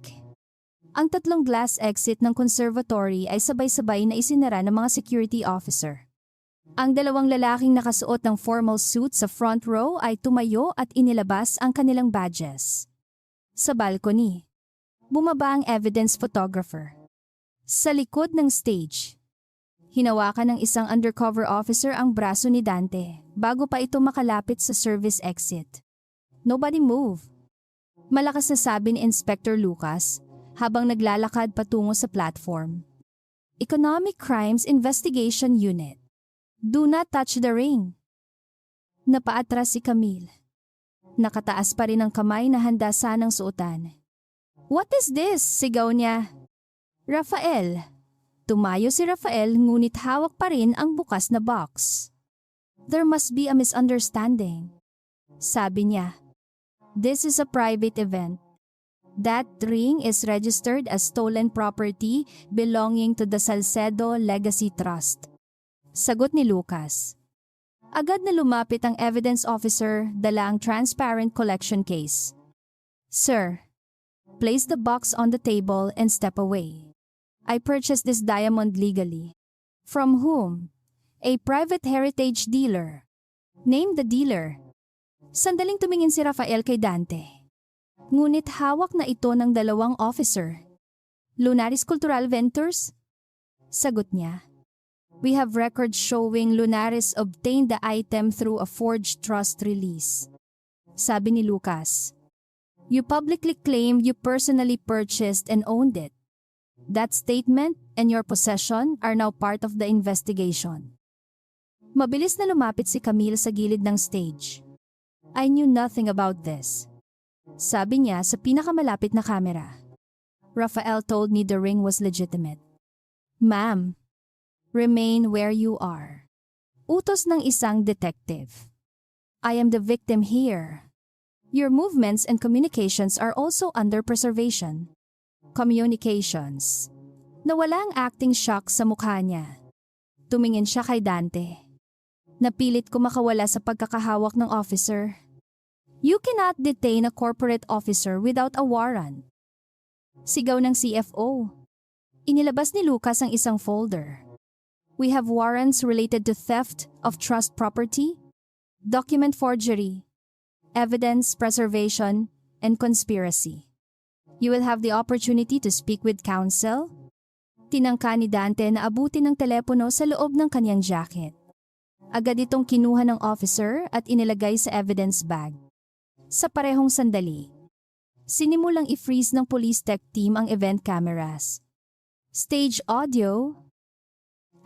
Ang 3 glass exit ng conservatory ay sabay-sabay na isinara ng mga security officer. Ang 2 lalaking nakasuot ng formal suit sa front row ay tumayo at inilabas ang kanilang badges. Sa balcony, bumaba ang evidence photographer. Sa likod ng stage, hinawakan ng isang undercover officer ang braso ni Dante bago pa ito makalapit sa service exit. Nobody move. Malakas na sabi ni Inspector Lucas habang naglalakad patungo sa platform. Economic Crimes Investigation Unit. Do not touch the ring. Napaatras si Camille. Nakataas pa rin ang kamay na handa sanang suotan. What is this? Sigaw niya. Rafael. Tumayo si Rafael ngunit hawak pa rin ang bukas na box. There must be a misunderstanding. Sabi niya. This is a private event. That ring is registered as stolen property belonging to the Salcedo Legacy Trust. Sagot ni Lucas. Agad na lumapit ang evidence officer, dala ang transparent collection case. Sir, place the box on the table and step away. I purchased this diamond legally. From whom? A private heritage dealer. Name the dealer. Sandaling tumingin si Rafael kay Dante. Ngunit hawak na ito ng 2 officer. Lunaris Cultural Ventures? Sagot niya. We have records showing Lunaris obtained the item through a forged trust release. Sabi ni Lucas. You publicly claimed you personally purchased and owned it. That statement and your possession are now part of the investigation. Mabilis na lumapit si Camille sa gilid ng stage. I knew nothing about this. Sabi niya sa pinakamalapit na kamera. Rafael told me the ring was legitimate. Ma'am, remain where you are. Utos ng isang detective. I am the victim here. Your movements and communications are also under preservation. Communications. Nawala ang acting shock sa mukha niya. Tumingin siya kay Dante. Napilit ko makawala sa pagkakahawak ng officer. You cannot detain a corporate officer without a warrant. Sigaw ng CFO. Inilabas ni Lucas ang isang folder. We have warrants related to theft of trust property, document forgery, evidence preservation, and conspiracy. You will have the opportunity to speak with counsel. Tinangka ni Dante na abutin ng telepono sa loob ng kanyang jacket. Agad itong kinuha ng officer at inilagay sa evidence bag. Sa parehong sandali, sinimulang i-freeze ng police tech team ang event cameras, stage audio,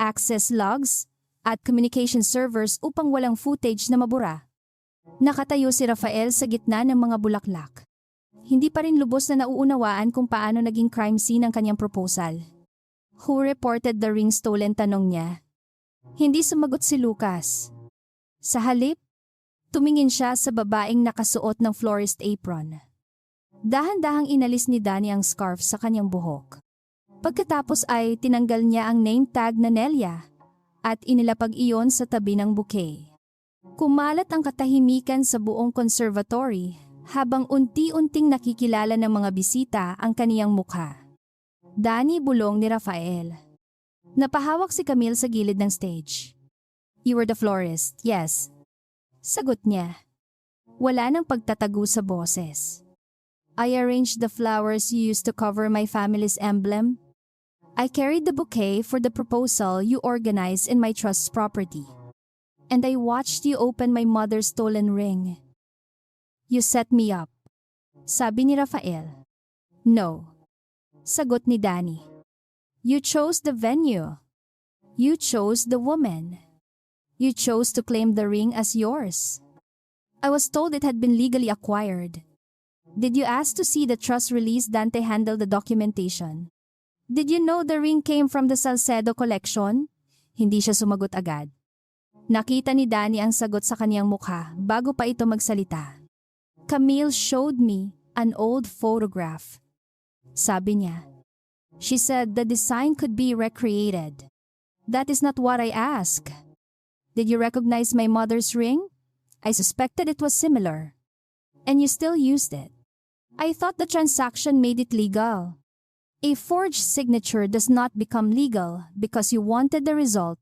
access logs, at communication servers upang walang footage na mabura. Nakatayo si Rafael sa gitna ng mga bulaklak. Hindi pa rin lubos na nauunawaan kung paano naging crime scene ang kanyang proposal. Who reported the ring stolen, tanong niya. Hindi sumagot si Lucas. Sa halip, tumingin siya sa babaeng nakasuot ng florist apron. Dahan-dahang inalis ni Danny ang scarf sa kanyang buhok. Pagkatapos ay tinanggal niya ang name tag na Nelia at inilapag iyon sa tabi ng bouquet. Kumalat ang katahimikan sa buong conservatory habang unti-unting nakikilala ng mga bisita ang kaniyang mukha. Danny, bulong ni Rafael. Napahawak si Camille sa gilid ng stage. You were the florist, yes. Sagot niya. Wala nang pagtatago sa boses. I arranged the flowers you used to cover my family's emblem. I carried the bouquet for the proposal you organized in my trust's property. And I watched you open my mother's stolen ring. You set me up. Sabi ni Rafael. No. Sagot ni Danny. You chose the venue. You chose the woman. You chose to claim the ring as yours. I was told it had been legally acquired. Did you ask to see the trust release Dante handle the documentation? Did you know the ring came from the Salcedo collection? Hindi siya sumagot agad. Nakita ni Danny ang sagot sa kaniyang mukha bago pa ito magsalita. Camille showed me an old photograph. Sabi niya. She said the design could be recreated. That is not what I asked. Did you recognize my mother's ring? I suspected it was similar. And you still used it. I thought the transaction made it legal. A forged signature does not become legal because you wanted the result.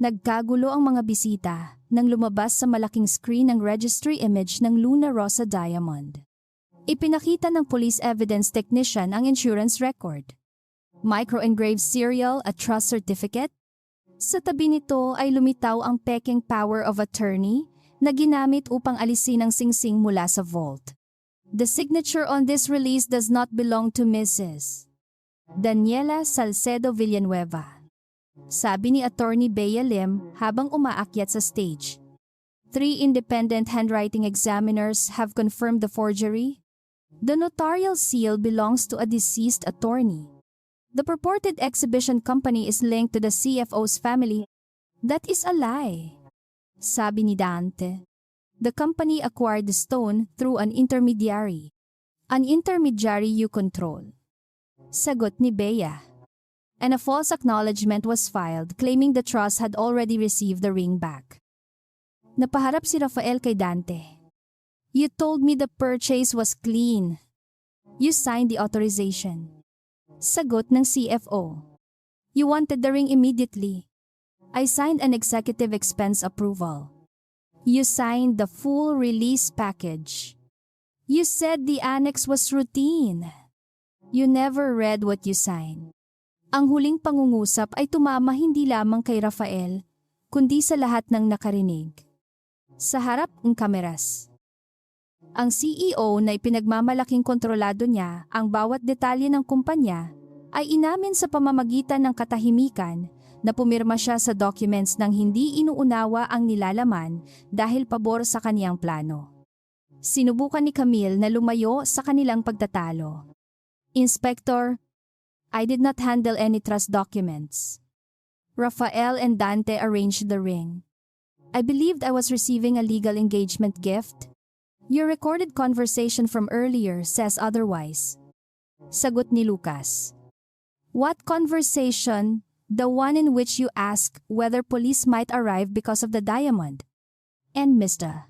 Nagkagulo ang mga bisita nang lumabas sa malaking screen ang registry image ng Luna Rosa Diamond. Ipinakita ng police evidence technician ang insurance record. Micro-engraved serial at trust certificate. Sa tabi nito ay lumitaw ang peking power of attorney na ginamit upang alisin ang singsing mula sa vault. The signature on this release does not belong to Mrs. Daniela Salcedo Villanueva. Sabi ni Attorney Bea Lim habang umaakyat sa stage. 3 independent handwriting examiners have confirmed the forgery. The notarial seal belongs to a deceased attorney. The purported exhibition company is linked to the CFO's family. That is a lie. Sabi ni Dante. The company acquired the stone through an intermediary. An intermediary you control. Sagot ni Bea. And a false acknowledgement was filed claiming the trust had already received the ring back. Napaharap si Rafael kay Dante. You told me the purchase was clean. You signed the authorization. Sagot ng CFO. You wanted the ring immediately. I signed an executive expense approval. You signed the full release package. You said the annex was routine. You never read what you signed. Ang huling pangungusap ay tumama hindi lamang kay Rafael, kundi sa lahat ng nakarinig. Sa harap ng kameras. Ang CEO na ipinagmamalaking kontrolado niya ang bawat detalye ng kumpanya ay inamin sa pamamagitan ng katahimikan na pumirma siya sa documents nang hindi inuunawa ang nilalaman dahil pabor sa kaniyang plano. Sinubukan ni Camille na lumayo sa kanilang pagtatalo. Inspector, I did not handle any trust documents. Rafael and Dante arranged the ring. I believed I was receiving a legal engagement gift. Your recorded conversation from earlier says otherwise. Sagot ni Lucas. What conversation? The one in which you asked whether police might arrive because of the diamond. And Mr.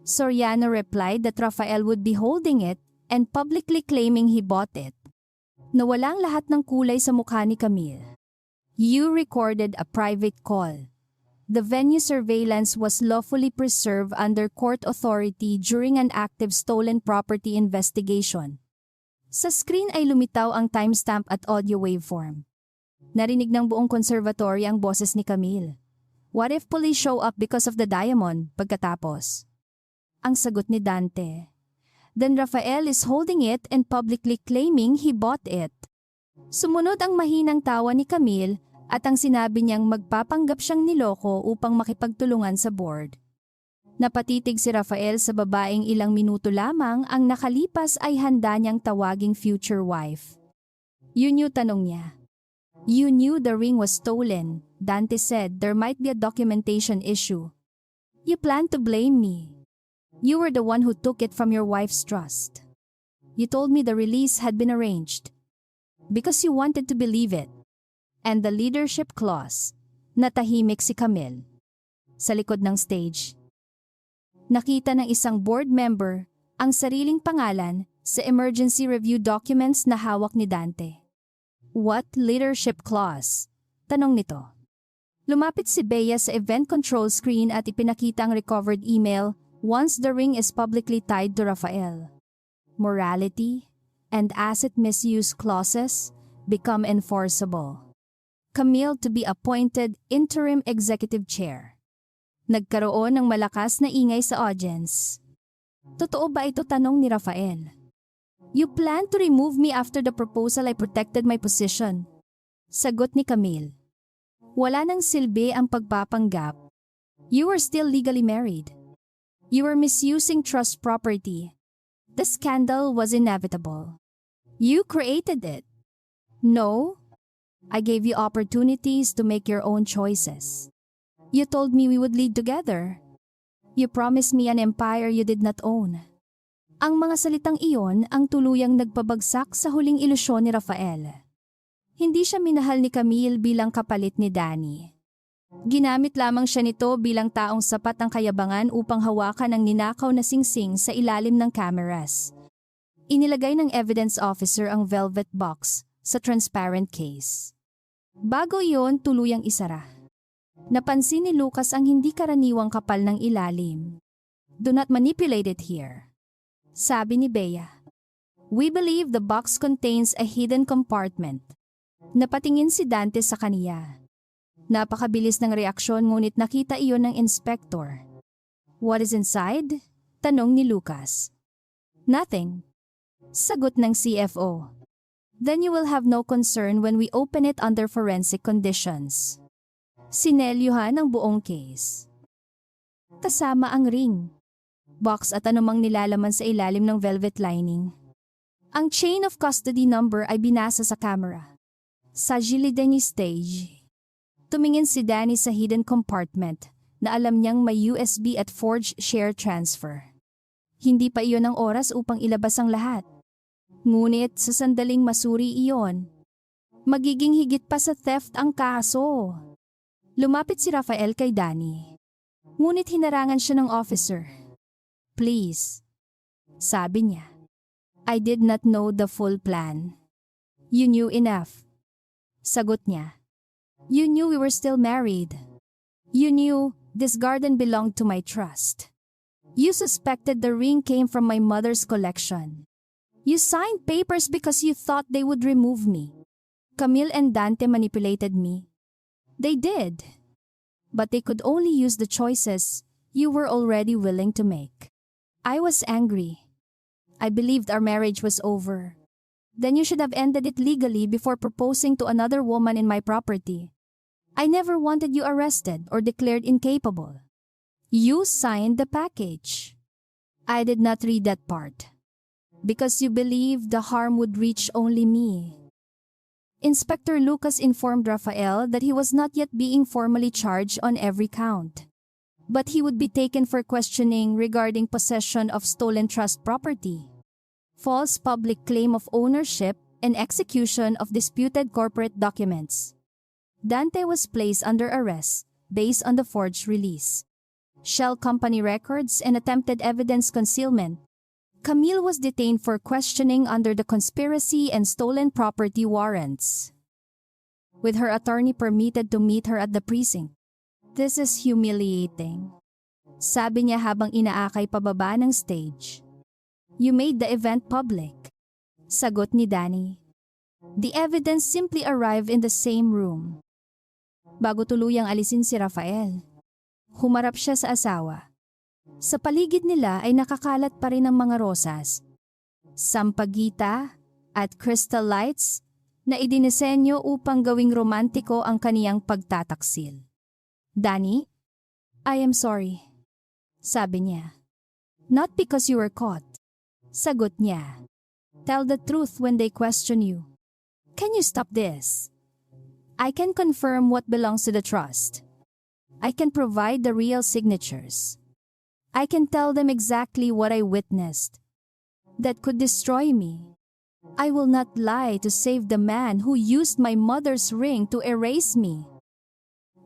Soriano replied that Rafael would be holding it and publicly claiming he bought it. Nawalang lahat ng kulay sa mukha ni Camille. You recorded a private call. The venue surveillance was lawfully preserved under court authority during an active stolen property investigation. Sa screen ay lumitaw ang timestamp at audio waveform. Narinig ng buong conservatory ang boses ni Camille. What if police show up because of the diamond pagkatapos? Ang sagot ni Dante. Then Rafael is holding it and publicly claiming he bought it. Sumunod ang mahinang tawa ni Camille at ang sinabi niyang magpapanggap siyang niloko upang makipagtulungan sa board. Napatitig si Rafael sa babaeng ilang minuto lamang ang nakalipas ay handa niyang tawaging future wife. Yun yung tanong niya. You knew the ring was stolen. Dante said there might be a documentation issue. You planned to blame me. You were the one who took it from your wife's trust. You told me the release had been arranged. Because you wanted to believe it. And the leadership clause. Natahimik si Camille. Sa likod ng stage. Nakita ng isang board member ang sariling pangalan sa emergency review documents na hawak ni Dante. What leadership clause? Tanong nito. Lumapit si Bea sa event control screen at ipinakita ang recovered email once the ring is publicly tied to Rafael. Morality and asset misuse clauses become enforceable. Camille to be appointed interim executive chair. Nagkaroon ng malakas na ingay sa audience. Totoo ba ito, tanong ni Rafael? You plan to remove me after the proposal I protected my position. Sagot ni Camille. Wala nang silbi ang pagpapanggap. You were still legally married. You were misusing trust property. The scandal was inevitable. You created it. No, I gave you opportunities to make your own choices. You told me we would lead together. You promised me an empire you did not own. Ang mga salitang iyon ang tuluyang nagpabagsak sa huling ilusyon ni Rafael. Hindi siya minahal ni Camille bilang kapalit ni Danny. Ginamit lamang siya nito bilang taong sapat ang kayabangan upang hawakan ang ninakaw na singsing sa ilalim ng cameras. Inilagay ng evidence officer ang velvet box sa transparent case. Bago iyon, tuluyang isara. Napansin ni Lucas ang hindi karaniwang kapal ng ilalim. Do not manipulate it here. Sabi ni Bea. We believe the box contains a hidden compartment. Napatingin si Dante sa kaniya. Napakabilis ng reaksyon ngunit nakita iyon ng inspector. What is inside? Tanong ni Lucas. Nothing. Sagot ng CFO. Then you will have no concern when we open it under forensic conditions. Sinelyuhan ang buong case. Kasama ang ring, box at anumang nilalaman sa ilalim ng velvet lining. Ang chain of custody number ay binasa sa camera. Sa gilid ni stage. Tumingin si Danny sa hidden compartment na alam niyang may USB at forged share transfer. Hindi pa iyon ang oras upang ilabas ang lahat. Ngunit sa sandaling masuri iyon, magiging higit pa sa theft ang kaso. Lumapit si Rafael kay Danny. Ngunit hinarangan siya ng officer. Please, sabi niya. I did not know the full plan. You knew enough. Sagot niya. You knew we were still married. You knew this garden belonged to my trust. You suspected the ring came from my mother's collection. You signed papers because you thought they would remove me. Camille and Dante manipulated me. They did. But they could only use the choices you were already willing to make. I was angry. I believed our marriage was over. Then you should have ended it legally before proposing to another woman in my property. I never wanted you arrested or declared incapable. You signed the package. I did not read that part. Because you believed the harm would reach only me. Inspector Lucas informed Rafael that he was not yet being formally charged on every count. But he would be taken for questioning regarding possession of stolen trust property, false public claim of ownership, and execution of disputed corporate documents. Dante was placed under arrest based on the forged release, shell company records, and attempted evidence concealment. Camille was detained for questioning under the conspiracy and stolen property warrants, with her attorney permitted to meet her at the precinct. This is humiliating, sabi niya habang inaakay pababa ng stage. You made the event public. Sagot ni Danny. The evidence simply arrived in the same room. Bago tuluyang alisin si Rafael, humarap siya sa asawa. Sa paligid nila ay nakakalat pa rin ang mga rosas, sampagita at crystal lights na idinisenyo upang gawing romantiko ang kaniyang pagtataksil. Danny, I am sorry, sabi niya. Not because you were caught. Sagot niya. Tell the truth when they question you. Can you stop this? I can confirm what belongs to the trust. I can provide the real signatures. I can tell them exactly what I witnessed that could destroy me. I will not lie to save the man who used my mother's ring to erase me.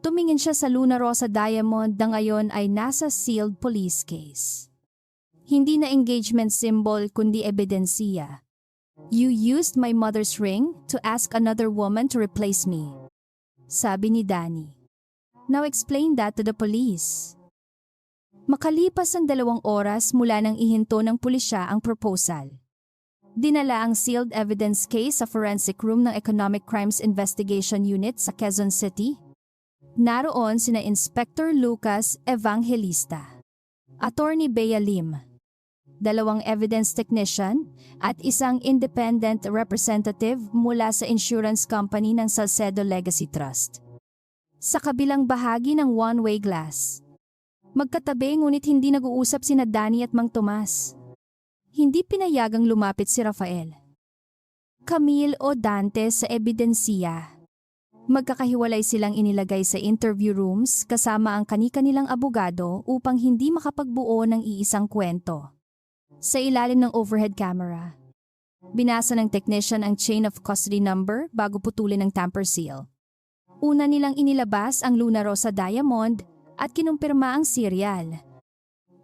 Tumingin siya sa Luna Rosa Diamond na ngayon ay nasa sealed police case. Hindi na engagement symbol kundi ebidensya. You used my mother's ring to ask another woman to replace me. sabi ni Danny. Now explain that to the police. Makalipas ang 2 oras mula nang ihinto ng pulisya ang proposal. Dinala ang sealed evidence case sa forensic room ng Economic Crimes Investigation Unit sa Quezon City. Naroon sina Inspector Lucas Evangelista, Attorney Bea Lim, 2 evidence technician at isang independent representative mula sa insurance company ng Salcedo Legacy Trust. Sa kabilang bahagi ng one-way glass, magkatabi ngunit hindi nag-uusap sina Danny at Mang Tomas. Hindi pinayagang lumapit si Rafael, Camille o Dante sa ebidensya. Magkakahiwalay silang inilagay sa interview rooms kasama ang kani-kanilang abogado upang hindi makapagbuo ng iisang kwento. Sa ilalim ng overhead camera, binasa ng technician ang chain of custody number bago putulin ang tamper seal. Una nilang inilabas ang Luna Rosa Diamond at kinumpirma ang serial,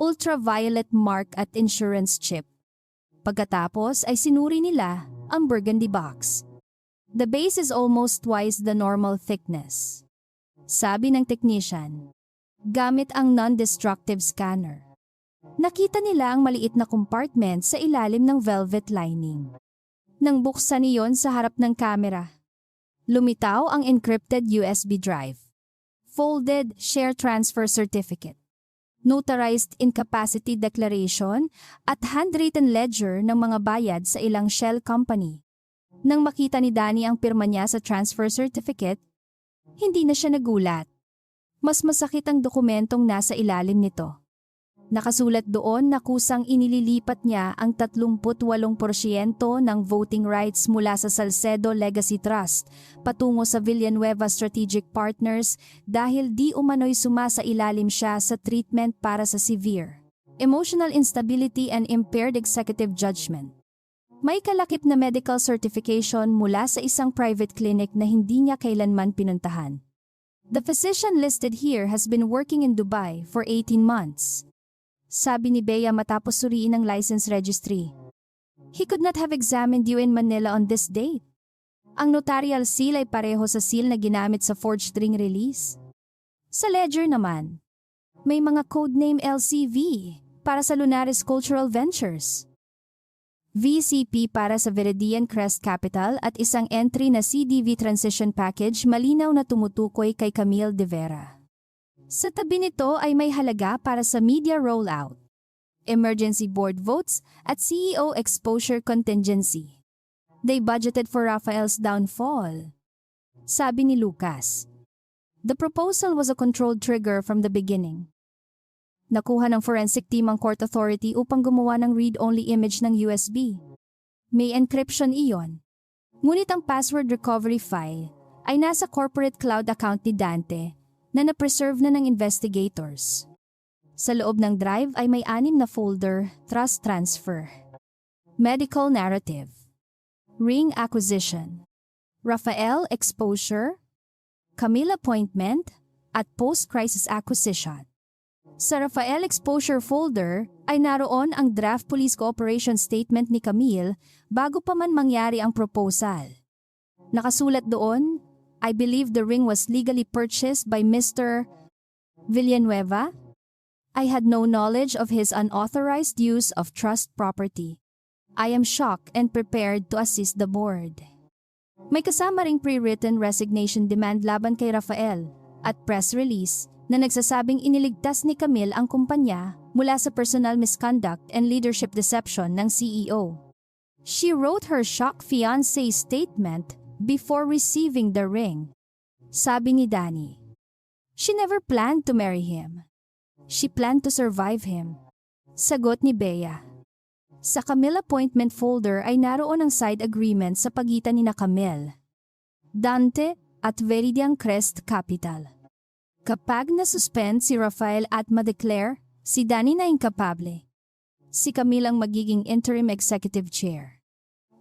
ultraviolet mark at insurance chip. Pagkatapos ay sinuri nila ang burgundy box. The base is almost twice the normal thickness, sabi ng technician, gamit ang non-destructive scanner. Nakita nila ang maliit na compartment sa ilalim ng velvet lining. Nang buksan iyon sa harap ng kamera, lumitaw ang encrypted USB drive, folded share transfer certificate, notarized incapacity declaration at handwritten ledger ng mga bayad sa ilang shell company. Nang makita ni Danny ang pirma niya sa transfer certificate, hindi na siya nagulat. Mas masakit ang dokumentong nasa ilalim nito. Nakasulat doon na kusang inililipat niya ang 38% ng voting rights mula sa Salcedo Legacy Trust patungo sa Villanueva Strategic Partners dahil di umano'y sumasailalim siya sa treatment para sa severe emotional instability and impaired executive judgment. May kalakip na medical certification mula sa isang private clinic na hindi niya kailanman pinuntahan. The physician listed here has been working in Dubai for 18 months. Sabi ni Bea matapos suriin ang license registry. He could not have examined you in Manila on this date. Ang notarial seal ay pareho sa seal na ginamit sa forged ring release. Sa ledger naman, may mga codename LCV para sa Lunares Cultural Ventures, VCP para sa Viridian Crest Capital at isang entry na CDV Transition Package malinaw na tumutukoy kay Camille de Vera. Sa tabi nito ay may halaga para sa media rollout, emergency board votes at CEO exposure contingency. They budgeted for Rafael's downfall. Sabi ni Lucas. The proposal was a controlled trigger from the beginning. Nakuha ng forensic team ang court authority upang gumawa ng read-only image ng USB. May encryption iyon. Ngunit ang password recovery file ay nasa corporate cloud account ni Dante na na-preserve na ng investigators. Sa loob ng drive ay may 6 na folder, trust transfer, medical narrative, ring acquisition, Rafael exposure, Camille appointment, at post-crisis acquisition. Sa Rafael exposure folder ay naroon ang draft police cooperation statement ni Camille bago pa man mangyari ang proposal. Nakasulat doon, I believe the ring was legally purchased by Mr. Villanueva. I had no knowledge of his unauthorized use of trust property. I am shocked and prepared to assist the board. May kasama ring pre-written resignation demand laban kay Rafael at press release na nagsasabing iniligtas ni Camille ang kumpanya mula sa personal misconduct and leadership deception ng CEO. She wrote her shocked fiancé's statement before receiving the ring. Sabi ni Danny. She never planned to marry him. She planned to survive him. Sagot ni Bea. Sa Camille appointment folder ay naroon ang side agreement sa pagitan ni Camille, Dante at Viridian Crest Capital. Kapag nasuspend si Rafael at ma-declare, si Danny na incapable. Si Camille ang magiging interim executive chair.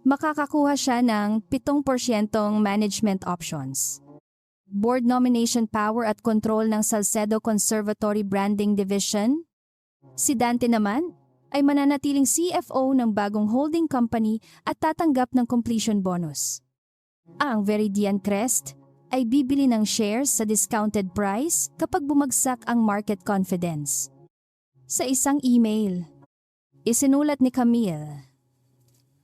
Makakakuha siya ng 7% management options, board nomination power at control ng Salcedo Conservatory Branding Division. Si Dante naman ay mananatiling CFO ng bagong holding company at tatanggap ng completion bonus. Ang Viridian Crest ay bibili ng shares sa discounted price kapag bumagsak ang market confidence. Sa isang email, isinulat ni Camille,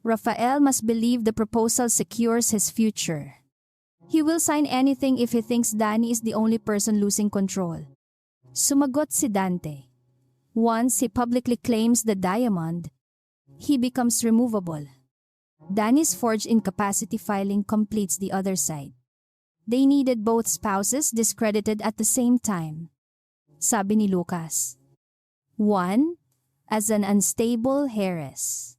Rafael must believe the proposal secures his future. He will sign anything if he thinks Danny is the only person losing control. Sumagot si Dante. Once he publicly claims the diamond, he becomes removable. Danny's forged incapacity filing completes the other side. They needed both spouses discredited at the same time. Sabi ni Lucas. One, as an unstable heiress.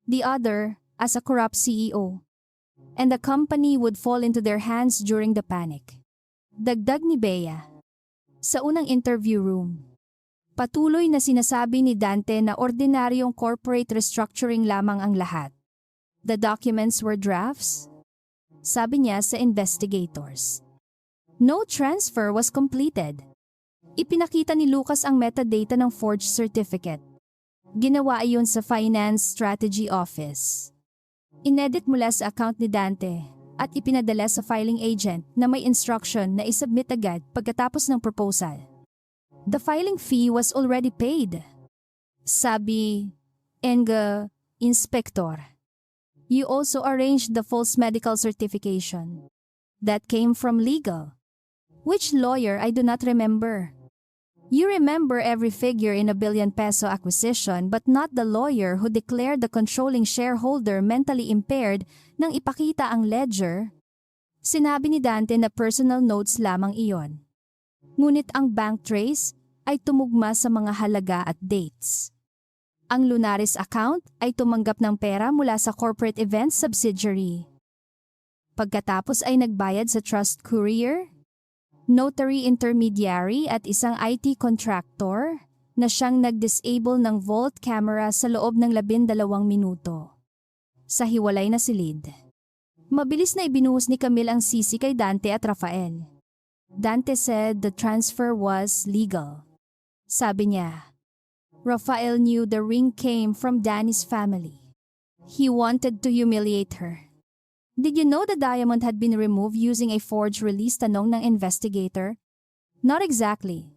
The other, as a corrupt CEO. And the company would fall into their hands during the panic. Dagdag ni Bea. Sa unang interview room, patuloy na sinasabi ni Dante na ordinaryong corporate restructuring lamang ang lahat. The documents were drafts, sabi niya sa investigators. No transfer was completed. Ipinakita ni Lucas ang metadata ng forged certificate. Ginawa iyon sa Finance Strategy Office. Inedit mula sa account ni Dante at ipinadala sa filing agent na may instruction na isubmit agad pagkatapos ng proposal. The filing fee was already paid. Sabi, Inspector. You also arranged the false medical certification. That came from legal. Which lawyer I do not remember. You remember every figure in a billion-peso acquisition but not the lawyer who declared the controlling shareholder mentally impaired nang ipakita ang ledger. Sinabi ni Dante na personal notes lamang iyon. Ngunit ang bank trace ay tumugma sa mga halaga at dates. Ang Lunaris account ay tumanggap ng pera mula sa corporate events subsidiary. Pagkatapos ay nagbayad sa trust courier, notary intermediary at isang IT contractor na siyang nag-disable ng vault camera sa loob ng 12 minuto. Sa hiwalay na silid. Mabilis na ibinuhos ni Camille ang sisi kay Dante at Rafael. Dante said the transfer was legal. Sabi niya, Rafael knew the ring came from Danny's family. He wanted to humiliate her. Did you know the diamond had been removed using a forged release? Tanong ng investigator. Not exactly.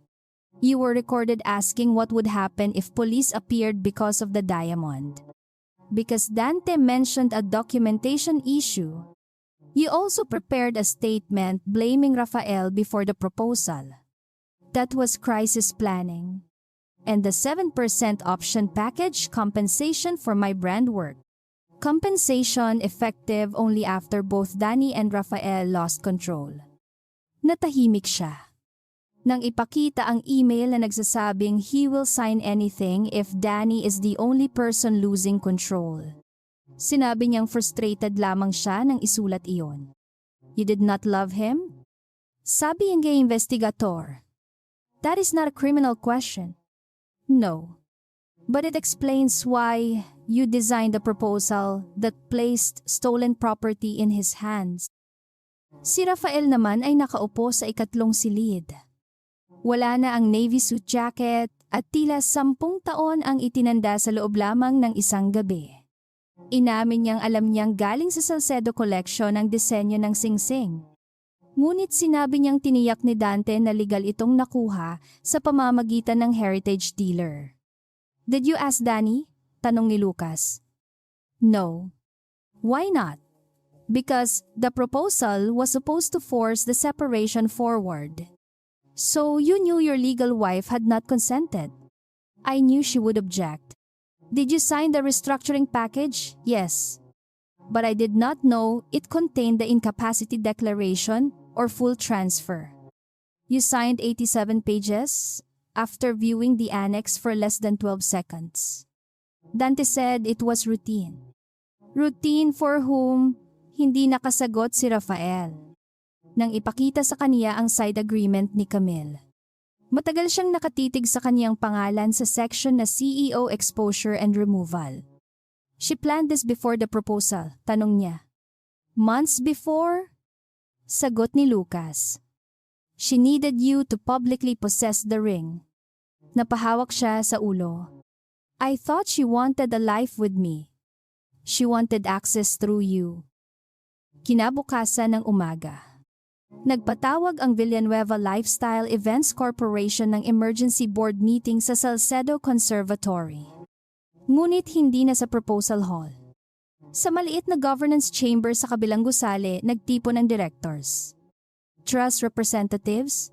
You were recorded asking what would happen if police appeared because of the diamond. Because Dante mentioned a documentation issue. You also prepared a statement blaming Rafael before the proposal. That was crisis planning. And the 7% option package compensation for my brand work. Compensation effective only after both Danny and Rafael lost control. Natahimik siya. Nang ipakita ang email na nagsasabing he will sign anything if Danny is the only person losing control. Sinabi niyang frustrated lamang siya nang isulat iyon. You did not love him? Sabi ng investigator. That is not a criminal question. No. But it explains why you designed a proposal that placed stolen property in his hands. Si Rafael naman ay nakaupo sa ikatlong silid. Wala na ang navy suit jacket at tila 10 taon ang itinanda sa loob lamang ng isang gabi. Inamin niyang alam niyang galing sa Salcedo Collection ang disenyo ng singsing. Ngunit sinabi niyang tiniyak ni Dante na legal itong nakuha sa pamamagitan ng heritage dealer. Did you ask Danny? Tanong ni Lucas. No. Why not? Because the proposal was supposed to force the separation forward. So you knew your legal wife had not consented. I knew she would object. Did you sign the restructuring package? Yes. But I did not know it contained the incapacity declaration or full transfer. You signed 87 pages after viewing the annex for less than 12 seconds. Dante said it was routine. Routine for whom hindi nakasagot si Rafael. Nang ipakita sa kaniya ang side agreement ni Camille. Matagal siyang nakatitig sa kaniyang pangalan sa section na CEO Exposure and Removal. She planned this before the proposal, tanong niya. Months before? Sagot ni Lucas. She needed you to publicly possess the ring. Napahawak siya sa ulo. I thought she wanted a life with me. She wanted access through you. Kinabukasan ng umaga. Nagpatawag ang Villanueva Lifestyle Events Corporation ng emergency board meeting sa Salcedo Conservatory. Ngunit hindi na sa proposal hall. Sa maliit na governance chamber sa kabilang gusali, nagtipon ng directors, trust representatives,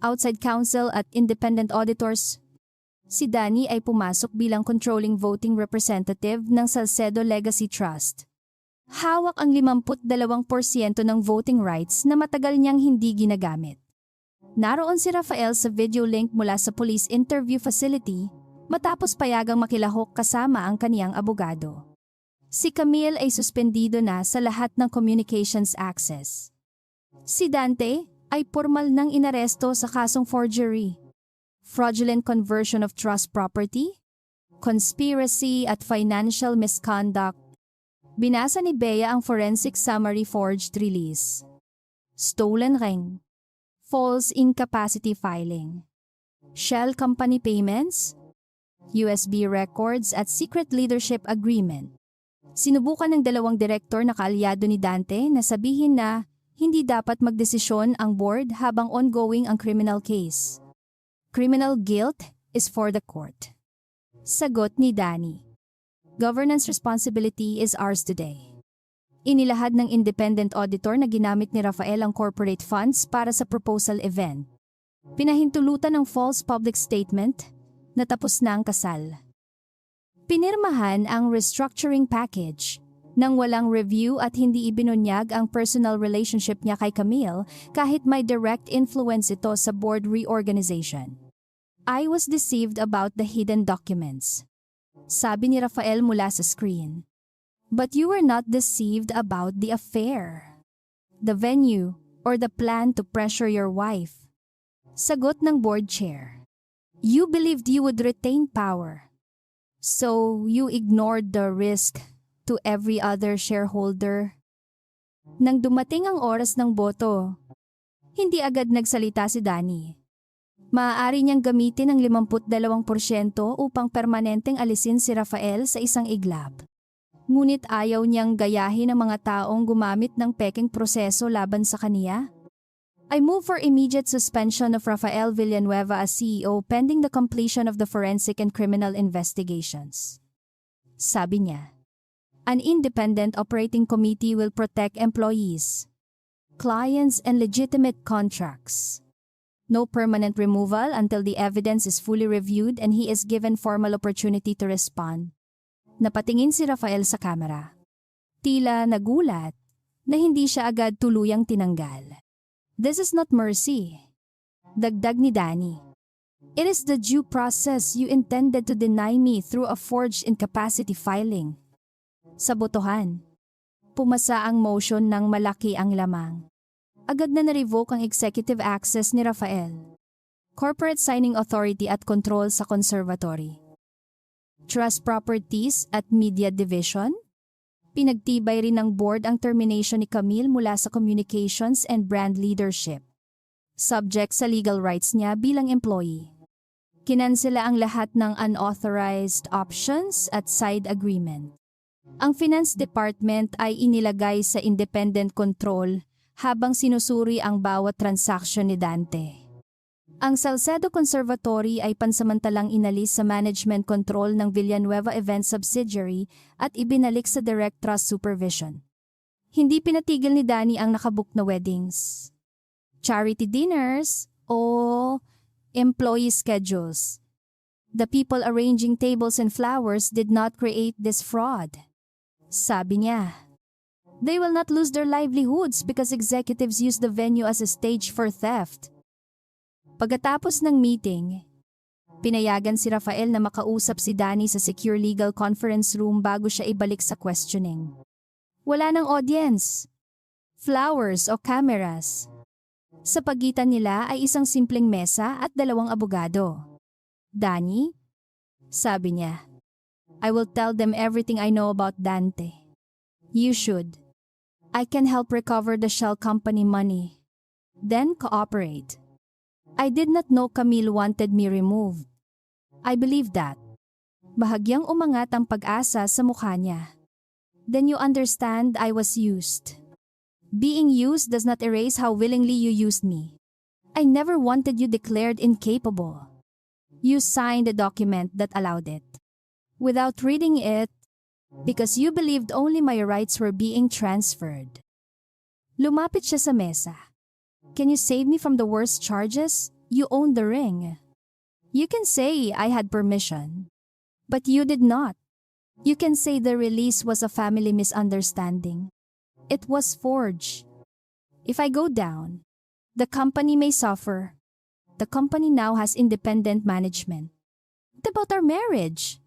outside counsel at independent auditors. Si Danny ay pumasok bilang controlling voting representative ng Salcedo Legacy Trust. Hawak ang 52% ng voting rights na matagal niyang hindi ginagamit. Naroon si Rafael sa video link mula sa police interview facility matapos payagang makilahok kasama ang kaniyang abogado. Si Camille ay suspendido na sa lahat ng communications access. Si Dante ay formal nang inaresto sa kasong forgery, fraudulent conversion of trust property, conspiracy at financial misconduct. Binasa ni Bea ang forensic summary forged release, stolen ring, false incapacity filing, shell company payments, USB records at secret leadership agreement. Sinubukan ng dalawang direktor na kaalyado ni Dante na sabihin na hindi dapat magdesisyon ang board habang ongoing ang criminal case. Criminal guilt is for the court. Sagot ni Danny. Governance responsibility is ours today. Inilahad ng independent auditor na ginamit ni Rafael ang corporate funds para sa proposal event. Pinahintulutan ng false public statement na tapos na ang kasal. Pinirmahan ang restructuring package nang walang review at hindi ibinunyag ang personal relationship niya kay Camille kahit may direct influence ito sa board reorganization. I was deceived about the hidden documents. Sabi ni Rafael mula sa screen. But you were not deceived about the affair, the venue, or the plan to pressure your wife. Sagot ng board chair. You believed you would retain power. So you ignored the risk to every other shareholder. Nang dumating ang oras ng boto, hindi agad nagsalita si Danny. Maaari niyang gamitin ang 52% upang permanenteng alisin si Rafael sa isang iglap. Ngunit ayaw niyang gayahin ang mga taong gumamit ng peking proseso laban sa kaniya. I move for immediate suspension of Rafael Villanueva as CEO pending the completion of the forensic and criminal investigations. Sabi niya, an independent operating committee will protect employees, clients, and legitimate contracts. No permanent removal until the evidence is fully reviewed and he is given formal opportunity to respond. Napatingin si Rafael sa kamera. Tila nagulat na hindi siya agad tuluyang tinanggal. This is not mercy. Dagdag ni Danny. It is the due process you intended to deny me through a forged incapacity filing. Sa botohan, pumasa ang motion ng malaki ang lamang. Agad na na-revoke ang executive access ni Rafael, corporate signing authority at control sa conservatory, trust properties at media division. Pinagtibay rin ng board ang termination ni Camille mula sa communications and brand leadership, subject sa legal rights niya bilang employee. Kinansela ang lahat ng unauthorized options at side agreement. Ang finance department ay inilagay sa independent control habang sinusuri ang bawat transaksyon ni Dante. Ang Salcedo Conservatory ay pansamantalang inalis sa management control ng Villanueva Event Subsidiary at ibinalik sa direct trust supervision. Hindi pinatigil ni Danny ang nakabook na weddings, charity dinners, o employee schedules. The people arranging tables and flowers did not create this fraud. Sabi niya, they will not lose their livelihoods because executives use the venue as a stage for theft. Pagkatapos ng meeting, pinayagan si Rafael na makausap si Danny sa secure legal conference room bago siya ibalik sa questioning. Wala ng audience, flowers o cameras. Sa pagitan nila ay isang simpleng mesa at 2 abogado. Danny, sabi niya, I will tell them everything I know about Dante. You should. I can help recover the shell company money. Then cooperate. I did not know Camille wanted me removed. I believe that. Bahagyang umangat ang pag-asa sa mukha niya. Then you understand I was used. Being used does not erase how willingly you used me. I never wanted you declared incapable. You signed a document that allowed it. Without reading it, because you believed only my rights were being transferred. Lumapit siya sa mesa. Can you save me from the worst charges? You own the ring. You can say I had permission. But you did not. You can say the release was a family misunderstanding. It was forged. If I go down, the company may suffer. The company now has independent management. What about our marriage?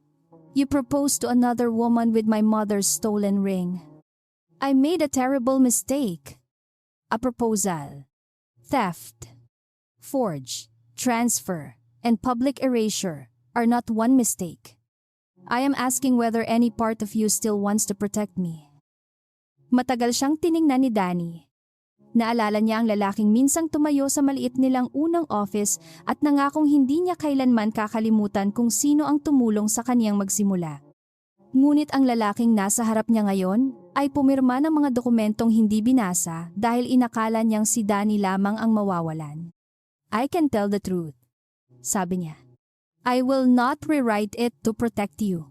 You proposed to another woman with my mother's stolen ring. I made a terrible mistake. A proposal, theft, forge, transfer, and public erasure are not one mistake. I am asking whether any part of you still wants to protect me. Matagal siyang tiningnan ni Danny. Naalala niya ang lalaking minsang tumayo sa maliit nilang unang office at nangakong hindi niya kailanman kakalimutan kung sino ang tumulong sa kaniyang magsimula. Ngunit ang lalaking nasa harap niya ngayon ay pumirma ng mga dokumentong hindi binasa dahil inakala niyang si Danny lamang ang mawawalan. I can tell the truth, sabi niya. I will not rewrite it to protect you.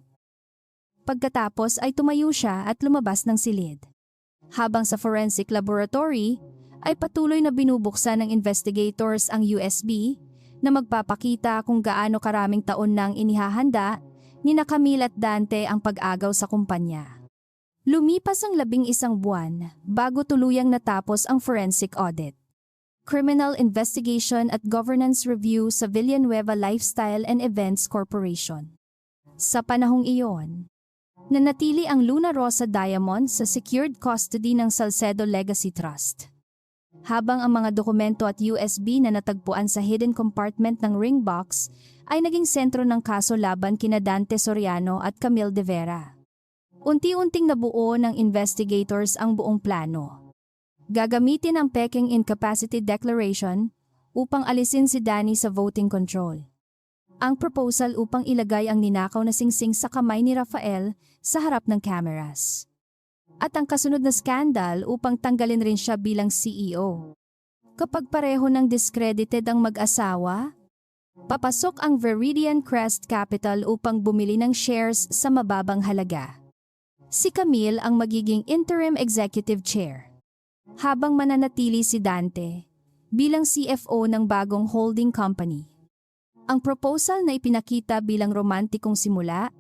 Pagkatapos ay tumayo siya at lumabas ng silid. Habang sa forensic laboratory, ay patuloy na binubuksan ng investigators ang USB na magpapakita kung gaano karaming taon nang inihahanda ni Camille at Dante ang pag-agaw sa kumpanya. Lumipas ang 11 buwan bago tuluyang natapos ang forensic audit. Criminal Investigation at Governance Review sa Villanueva Lifestyle and Events Corporation. Sa panahong iyon, nanatili ang Luna Rosa Diamond sa secured custody ng Salcedo Legacy Trust. Habang ang mga dokumento at USB na natagpuan sa hidden compartment ng ring box ay naging sentro ng kaso laban kina Dante Soriano at Camille de Vera. Unti-unting nabuo ng investigators ang buong plano. Gagamitin ang peking incapacity declaration upang alisin si Danny sa voting control. Ang proposal upang ilagay ang ninakaw na singsing sa kamay ni Rafael sa harap ng cameras. At ang kasunod na skandal upang tanggalin rin siya bilang CEO. Kapag pareho ng discredited ang mag-asawa, papasok ang Veridian Crest Capital upang bumili ng shares sa mababang halaga. Si Camille ang magiging interim executive chair. Habang mananatili si Dante bilang CFO ng bagong holding company. Ang proposal na ipinakita bilang romantikong simula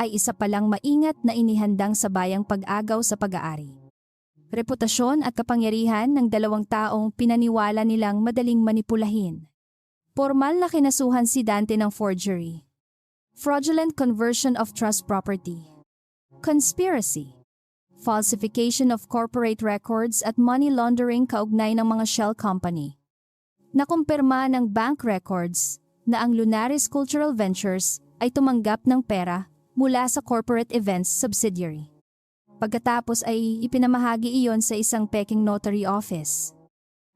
ay isa palang maingat na inihandang sabayang pag-agaw sa pag-aari. Reputasyon at kapangyarihan ng dalawang taong pinaniwala nilang madaling manipulahin. Formal na kinasuhan si Dante ng forgery, fraudulent conversion of trust property, conspiracy, falsification of corporate records at money laundering kaugnay ng mga shell company. Nakumpirma ng bank records na ang Lunaris Cultural Ventures ay tumanggap ng pera mula sa corporate events subsidiary. Pagkatapos ay ipinamahagi iyon sa isang peking notary office.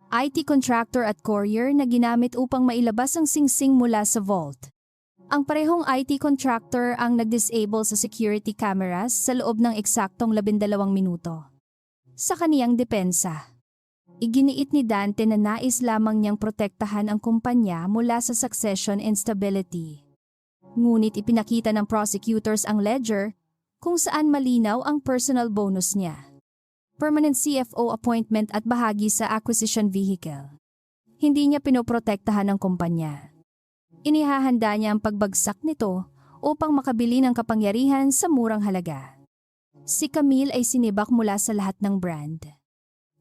IT contractor at courier na ginamit upang mailabas ang singsing mula sa vault. Ang parehong IT contractor ang nag-disable sa security cameras sa loob ng eksaktong 12 minuto. Sa kaniyang depensa, iginiit ni Dante na nais lamang niyang protektahan ang kumpanya mula sa succession instability. Ngunit ipinakita ng prosecutors ang ledger kung saan malinaw ang personal bonus niya. Permanent CFO appointment at bahagi sa acquisition vehicle. Hindi niya pinoprotektahan ang kumpanya. Inihahanda niya ang pagbagsak nito upang makabili ng kapangyarihan sa murang halaga. Si Camille ay sinibak mula sa lahat ng brand.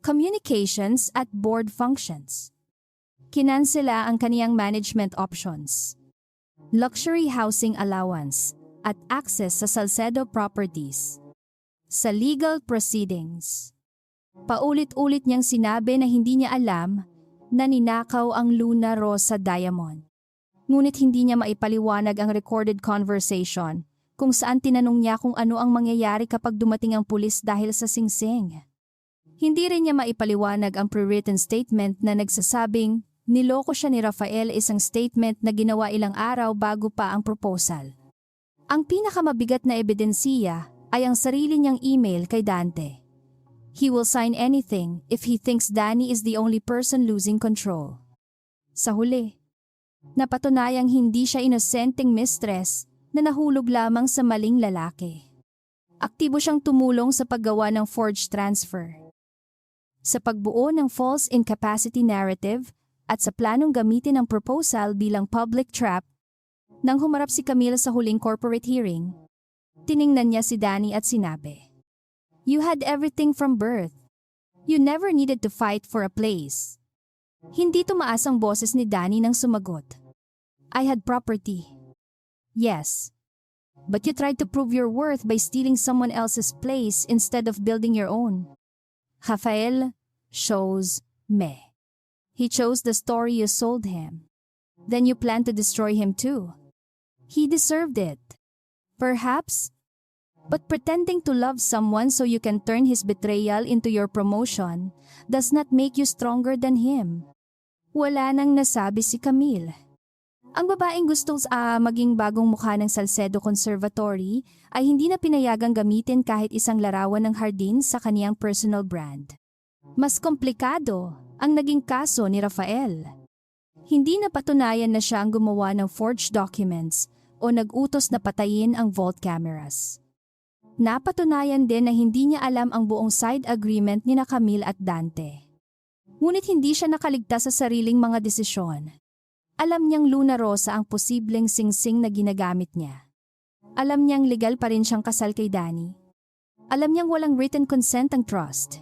Communications at board functions. Kinansela ang kaniyang management options. Luxury housing allowance at access sa Salcedo properties. Sa legal proceedings. Paulit-ulit niyang sinabi na hindi niya alam na ninakaw ang Luna Rosa Diamond. Ngunit hindi niya maipaliwanag ang recorded conversation kung saan tinanong niya kung ano ang mangyayari kapag dumating ang pulis dahil sa singsing. Hindi rin niya maipaliwanag ang pre-written statement na nagsasabing niloko siya ni Rafael, isang statement na ginawa ilang araw bago pa ang proposal. Ang pinakamabigat na ebidensya ay ang sarili niyang email kay Dante. He will sign anything if he thinks Danny is the only person losing control. Sa huli, napatunayang hindi siya inosenteng mistress na nahulog lamang sa maling lalaki. Aktibo siyang tumulong sa paggawa ng forged transfer, sa pagbuo ng false incapacity narrative at sa planong gamitin ang proposal bilang public trap. Nang humarap si Camille sa huling corporate hearing, tiningnan niya si Danny at sinabi, "You had everything from birth. You never needed to fight for a place." Hindi tumaas ang boses ni Danny nang sumagot, "I had property. Yes. But you tried to prove your worth by stealing someone else's place instead of building your own. Rafael chose me. He chose the story you sold him. Then you plan to destroy him too. He deserved it. Perhaps. But pretending to love someone so you can turn his betrayal into your promotion does not make you stronger than him." Wala nang nasabi si Camille. Ang babaeng gustong maging bagong mukha ng Salcedo Conservatory ay hindi na pinayagang gamitin kahit isang larawan ng hardin sa kaniyang personal brand. Mas komplikado ang naging kaso ni Rafael. Hindi na patunayan na siya ang gumawa ng forged documents o nag-utos na patayin ang vault cameras. Napatunayan din na hindi niya alam ang buong side agreement ni Camille at Dante. Ngunit hindi siya nakaligtas sa sariling mga desisyon. Alam niyang Luna Rosa ang posibleng singsing na ginagamit niya. Alam niyang legal pa rin siyang kasal kay Danny. Alam niyang walang written consent ang trust.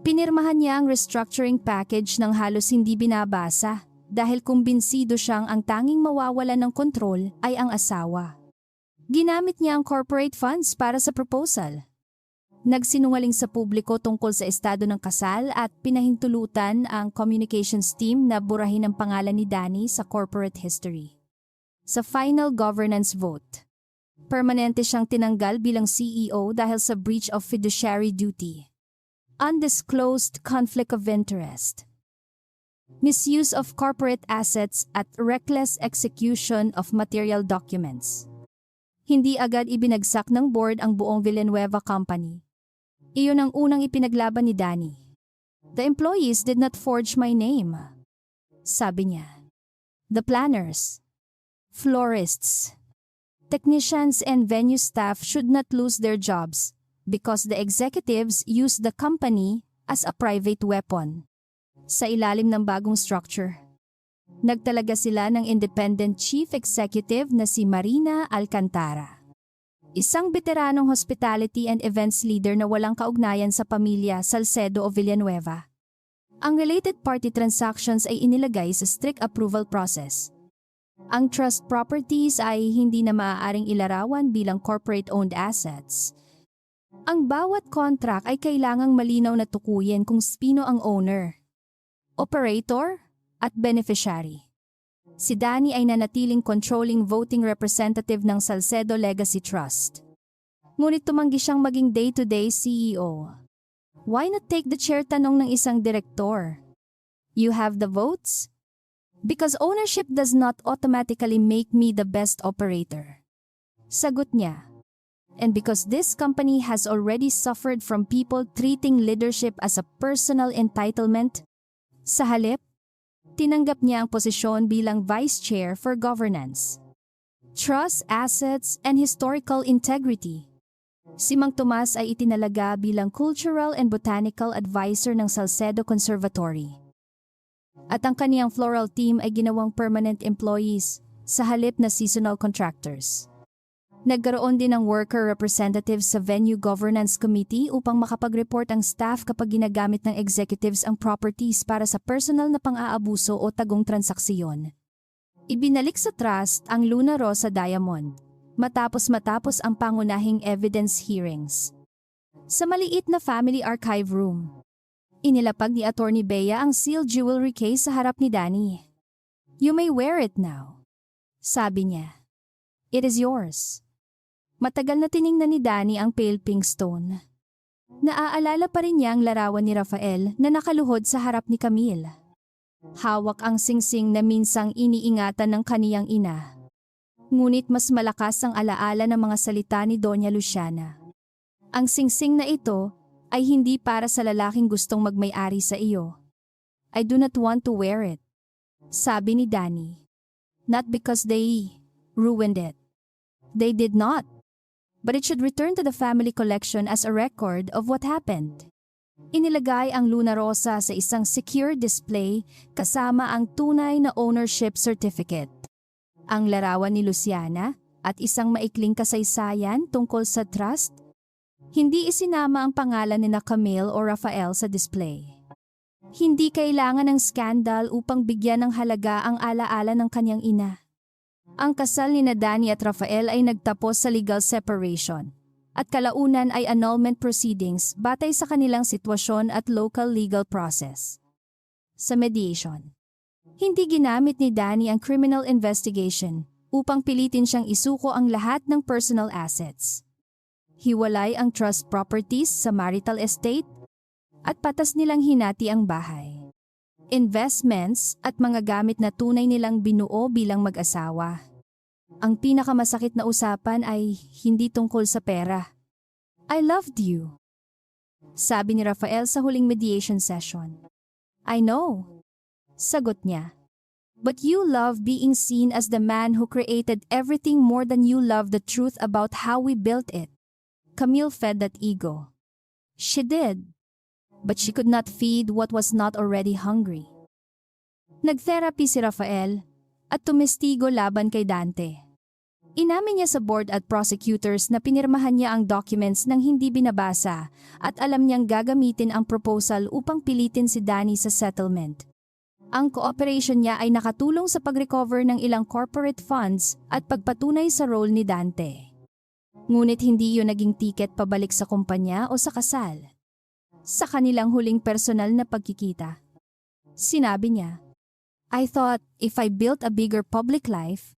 Pinirmahan niya ang restructuring package ng halos hindi binabasa dahil kumbinsido siyang ang tanging mawawalan ng kontrol ay ang asawa. Ginamit niya ang corporate funds para sa proposal. Nagsinungaling sa publiko tungkol sa estado ng kasal at pinahintulutan ang communications team na burahin ang pangalan ni Danny sa corporate history. Sa final governance vote, permanente siyang tinanggal bilang CEO dahil sa breach of fiduciary duty, undisclosed conflict of interest, misuse of corporate assets at reckless execution of material documents. Hindi agad ibinagsak ng board ang buong Villanueva Company. Iyon ang unang ipinaglaban ni Danny. "The employees did not forge my name," sabi niya. "The planners, florists, technicians and venue staff should not lose their jobs because the executives used the company as a private weapon." Sa ilalim ng bagong structure, nagtalaga sila ng independent chief executive na si Marina Alcantara. Isang veteranong hospitality and events leader na walang kaugnayan sa pamilya Salcedo o Villanueva. Ang related party transactions ay inilagay sa strict approval process. Ang trust properties ay hindi na maaaring ilarawan bilang corporate-owned assets. Ang bawat contract ay kailangang malinaw na tukuyin kung sino ang owner, operator, at beneficiary. Si Danny ay nanatiling controlling voting representative ng Salcedo Legacy Trust. Ngunit tumanggi siyang maging day-to-day CEO. Why not take the chair, tanong ng isang direktor? You have the votes? Because ownership does not automatically make me the best operator. Sagot niya. And because this company has already suffered from people treating leadership as a personal entitlement, sa halip, tinanggap niya ang posisyon bilang Vice Chair for Governance, Trust, Assets, and Historical Integrity. Si Mang Tomas ay itinalaga bilang Cultural and Botanical Advisor ng Salcedo Conservatory. At ang kaniyang floral team ay ginawang permanent employees sa halip na seasonal contractors. Nagkaroon din ng worker representatives sa Venue Governance Committee upang makapag-report ang staff kapag ginagamit ng executives ang properties para sa personal na pang-aabuso o tagong transaksyon. Ibinalik sa trust ang Luna Rosa Diamond matapos ang pangunahing evidence hearings. Sa maliit na family archive room, inilapag ni Attorney Bea ang sealed jewelry case sa harap ni Danny. "You may wear it now," sabi niya. "It is yours." Matagal na tiningnan ni Danny ang pale pink stone. Naaalala pa rin niya ang larawan ni Rafael na nakaluhod sa harap ni Camille. Hawak ang singsing na minsang iniingatan ng kaniyang ina. Ngunit mas malakas ang alaala ng mga salita ni Doña Luciana. Ang singsing na ito ay hindi para sa lalaking gustong magmay-ari sa iyo. I do not want to wear it. Sabi ni Danny. Not because they ruined it. They did not. But it should return to the family collection as a record of what happened. Inilagay ang Luna Rosa sa isang secure display kasama ang tunay na ownership certificate, ang larawan ni Luciana at isang maikling kasaysayan tungkol sa trust. Hindi isinama ang pangalan ni Camille o Rafael sa display. Hindi kailangan ng skandal upang bigyan ng halaga ang alaala ng kanyang ina. Ang kasal ni Danny at Rafael ay nagtapos sa legal separation at kalaunan ay annulment proceedings batay sa kanilang sitwasyon at local legal process. Sa mediation, hindi ginamit ni Danny ang criminal investigation upang pilitin siyang isuko ang lahat ng personal assets. Hiwalay ang trust properties sa marital estate at patas nilang hinati ang bahay, investments at mga gamit na tunay nilang binuo bilang mag-asawa. Ang pinakamasakit na usapan ay hindi tungkol sa pera. I loved you, sabi ni Rafael sa huling mediation session. I know, sagot niya. But you love being seen as the man who created everything more than you love the truth about how we built it. Camille fed that ego. She did, but she could not feed what was not already hungry. Nag-therapy si Rafael at tumestigo laban kay Dante. Inamin niya sa board at prosecutors na pinirmahan niya ang documents nang hindi binabasa at alam niyang gagamitin ang proposal upang pilitin si Danny sa settlement. Ang cooperation niya ay nakatulong sa pag-recover ng ilang corporate funds at pagpatunay sa role ni Dante. Ngunit hindi yun naging tiket pabalik sa kumpanya o sa kasal. Sa kanilang huling personal na pagkikita, sinabi niya, I thought if I built a bigger public life,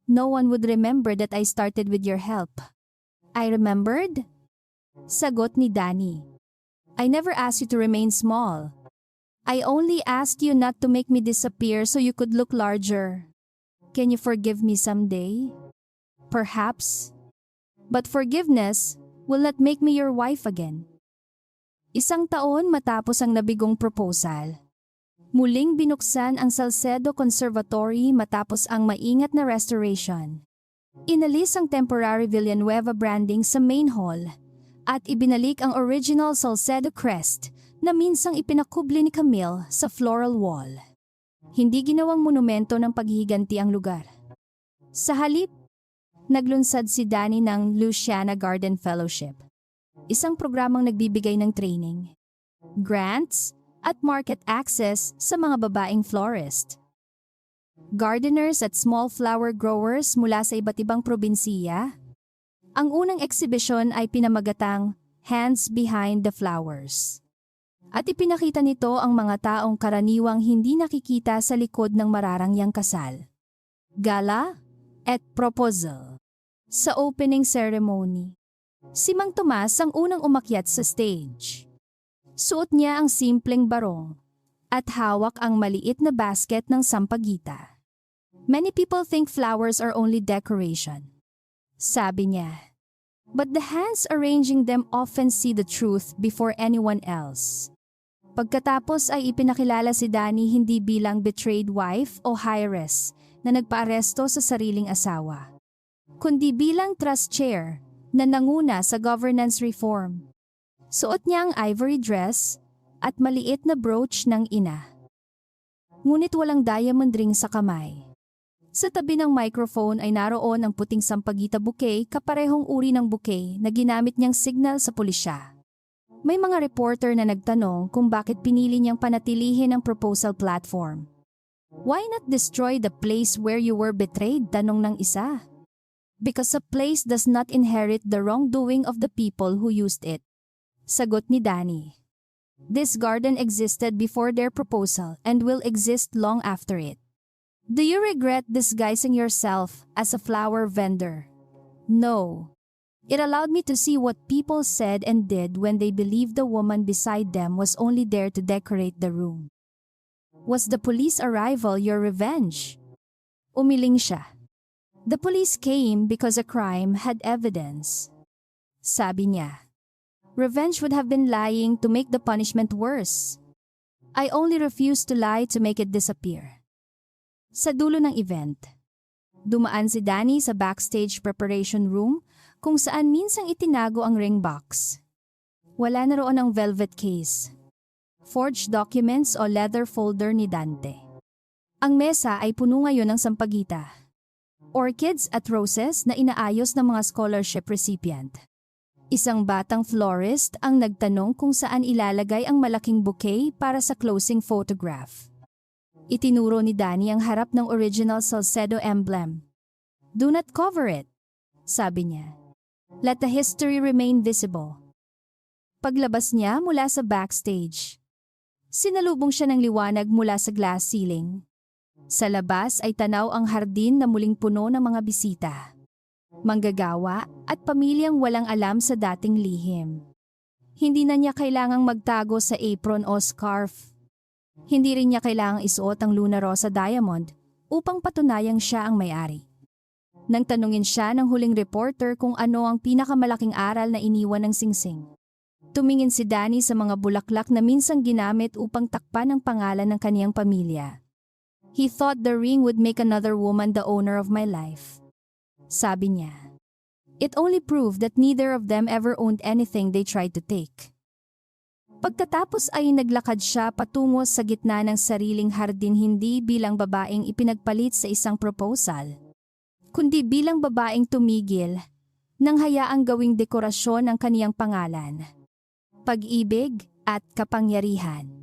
no one would remember that I started with your help. I remembered? Sagot ni Danny. I never asked you to remain small. I only asked you not to make me disappear so you could look larger. Can you forgive me someday? Perhaps. But forgiveness will not make me your wife again. Isang taon matapos ang nabigong proposal, muling binuksan ang Salcedo Conservatory matapos ang maingat na restoration. Inalis ang temporary Villanueva branding sa main hall at ibinalik ang original Salcedo crest na minsang ipinakubli ni Camille sa floral wall. Hindi ginawang monumento ng paghihiganti ang lugar. Sa halip, naglunsad si Danny ng Luciana Garden Fellowship, isang programang nagbibigay ng training, grants, at market access sa mga babaeng florist, gardeners at small flower growers mula sa iba't ibang probinsiya. Ang unang eksibisyon ay pinamagatang Hands Behind the Flowers. At ipinakita nito ang mga taong karaniwang hindi nakikita sa likod ng mararangyang kasal, gala, at proposal. Sa opening ceremony, si Mang Tomas ang unang umakyat sa stage. Suot niya ang simpleng barong at hawak ang maliit na basket ng sampagita. Many people think flowers are only decoration, sabi niya. But the hands arranging them often see the truth before anyone else. Pagkatapos ay ipinakilala si Danny hindi bilang betrayed wife o heiress na nagpaaresto sa sariling asawa, kundi bilang trust chair na nanguna sa governance reform. Suot niya ang ivory dress at maliit na brooch ng ina. Ngunit walang diamond ring sa kamay. Sa tabi ng microphone ay naroon ang puting sampagita bouquet, kaparehong uri ng bouquet na ginamit niyang signal sa pulisya. May mga reporter na nagtanong kung bakit pinili niyang panatilihin ang proposal platform. Why not destroy the place where you were betrayed? Tanong ng isa. Because a place does not inherit the wrongdoing of the people who used it. Sagot ni Danny. This garden existed before their proposal and will exist long after it. Do you regret disguising yourself as a flower vendor? No. It allowed me to see what people said and did when they believed the woman beside them was only there to decorate the room. Was the police arrival your revenge? Umiling siya. The police came because a crime had evidence. Sabi niya. Revenge would have been lying to make the punishment worse. I only refused to lie to make it disappear. Sa dulo ng event, dumaan si Danny sa backstage preparation room kung saan minsang itinago ang ring box. Wala na roon ang velvet case, forged documents o leather folder ni Dante. Ang mesa ay puno ngayon ng sampagita, orchids at roses na inaayos ng mga scholarship recipient. Isang batang florist ang nagtanong kung saan ilalagay ang malaking bouquet para sa closing photograph. Itinuro ni Danny ang harap ng original Salcedo emblem. "Do not cover it," sabi niya. "Let the history remain visible." Paglabas niya mula sa backstage, sinalubong siya ng liwanag mula sa glass ceiling. Sa labas ay tanaw ang hardin na muling puno ng mga bisita, manggagawa at pamilyang walang alam sa dating lihim. Hindi na niya kailangang magtago sa apron o scarf. Hindi rin niya kailangang isuot ang Luna Rosa Diamond upang patunayang siya ang may-ari. Nang tanungin siya ng huling reporter kung ano ang pinakamalaking aral na iniwan ng singsing, tumingin si Danny sa mga bulaklak na minsang ginamit upang takpan ang pangalan ng kaniyang pamilya. "He thought the ring would make another woman the owner of my life," sabi niya. "It only proved that neither of them ever owned anything they tried to take." Pagkatapos ay naglakad siya patungo sa gitna ng sariling hardin hindi bilang babaeng ipinagpalit sa isang proposal, kundi bilang babaeng tumigil nang hayaang gawing dekorasyon ang kaniyang pangalan, pag-ibig at kapangyarihan.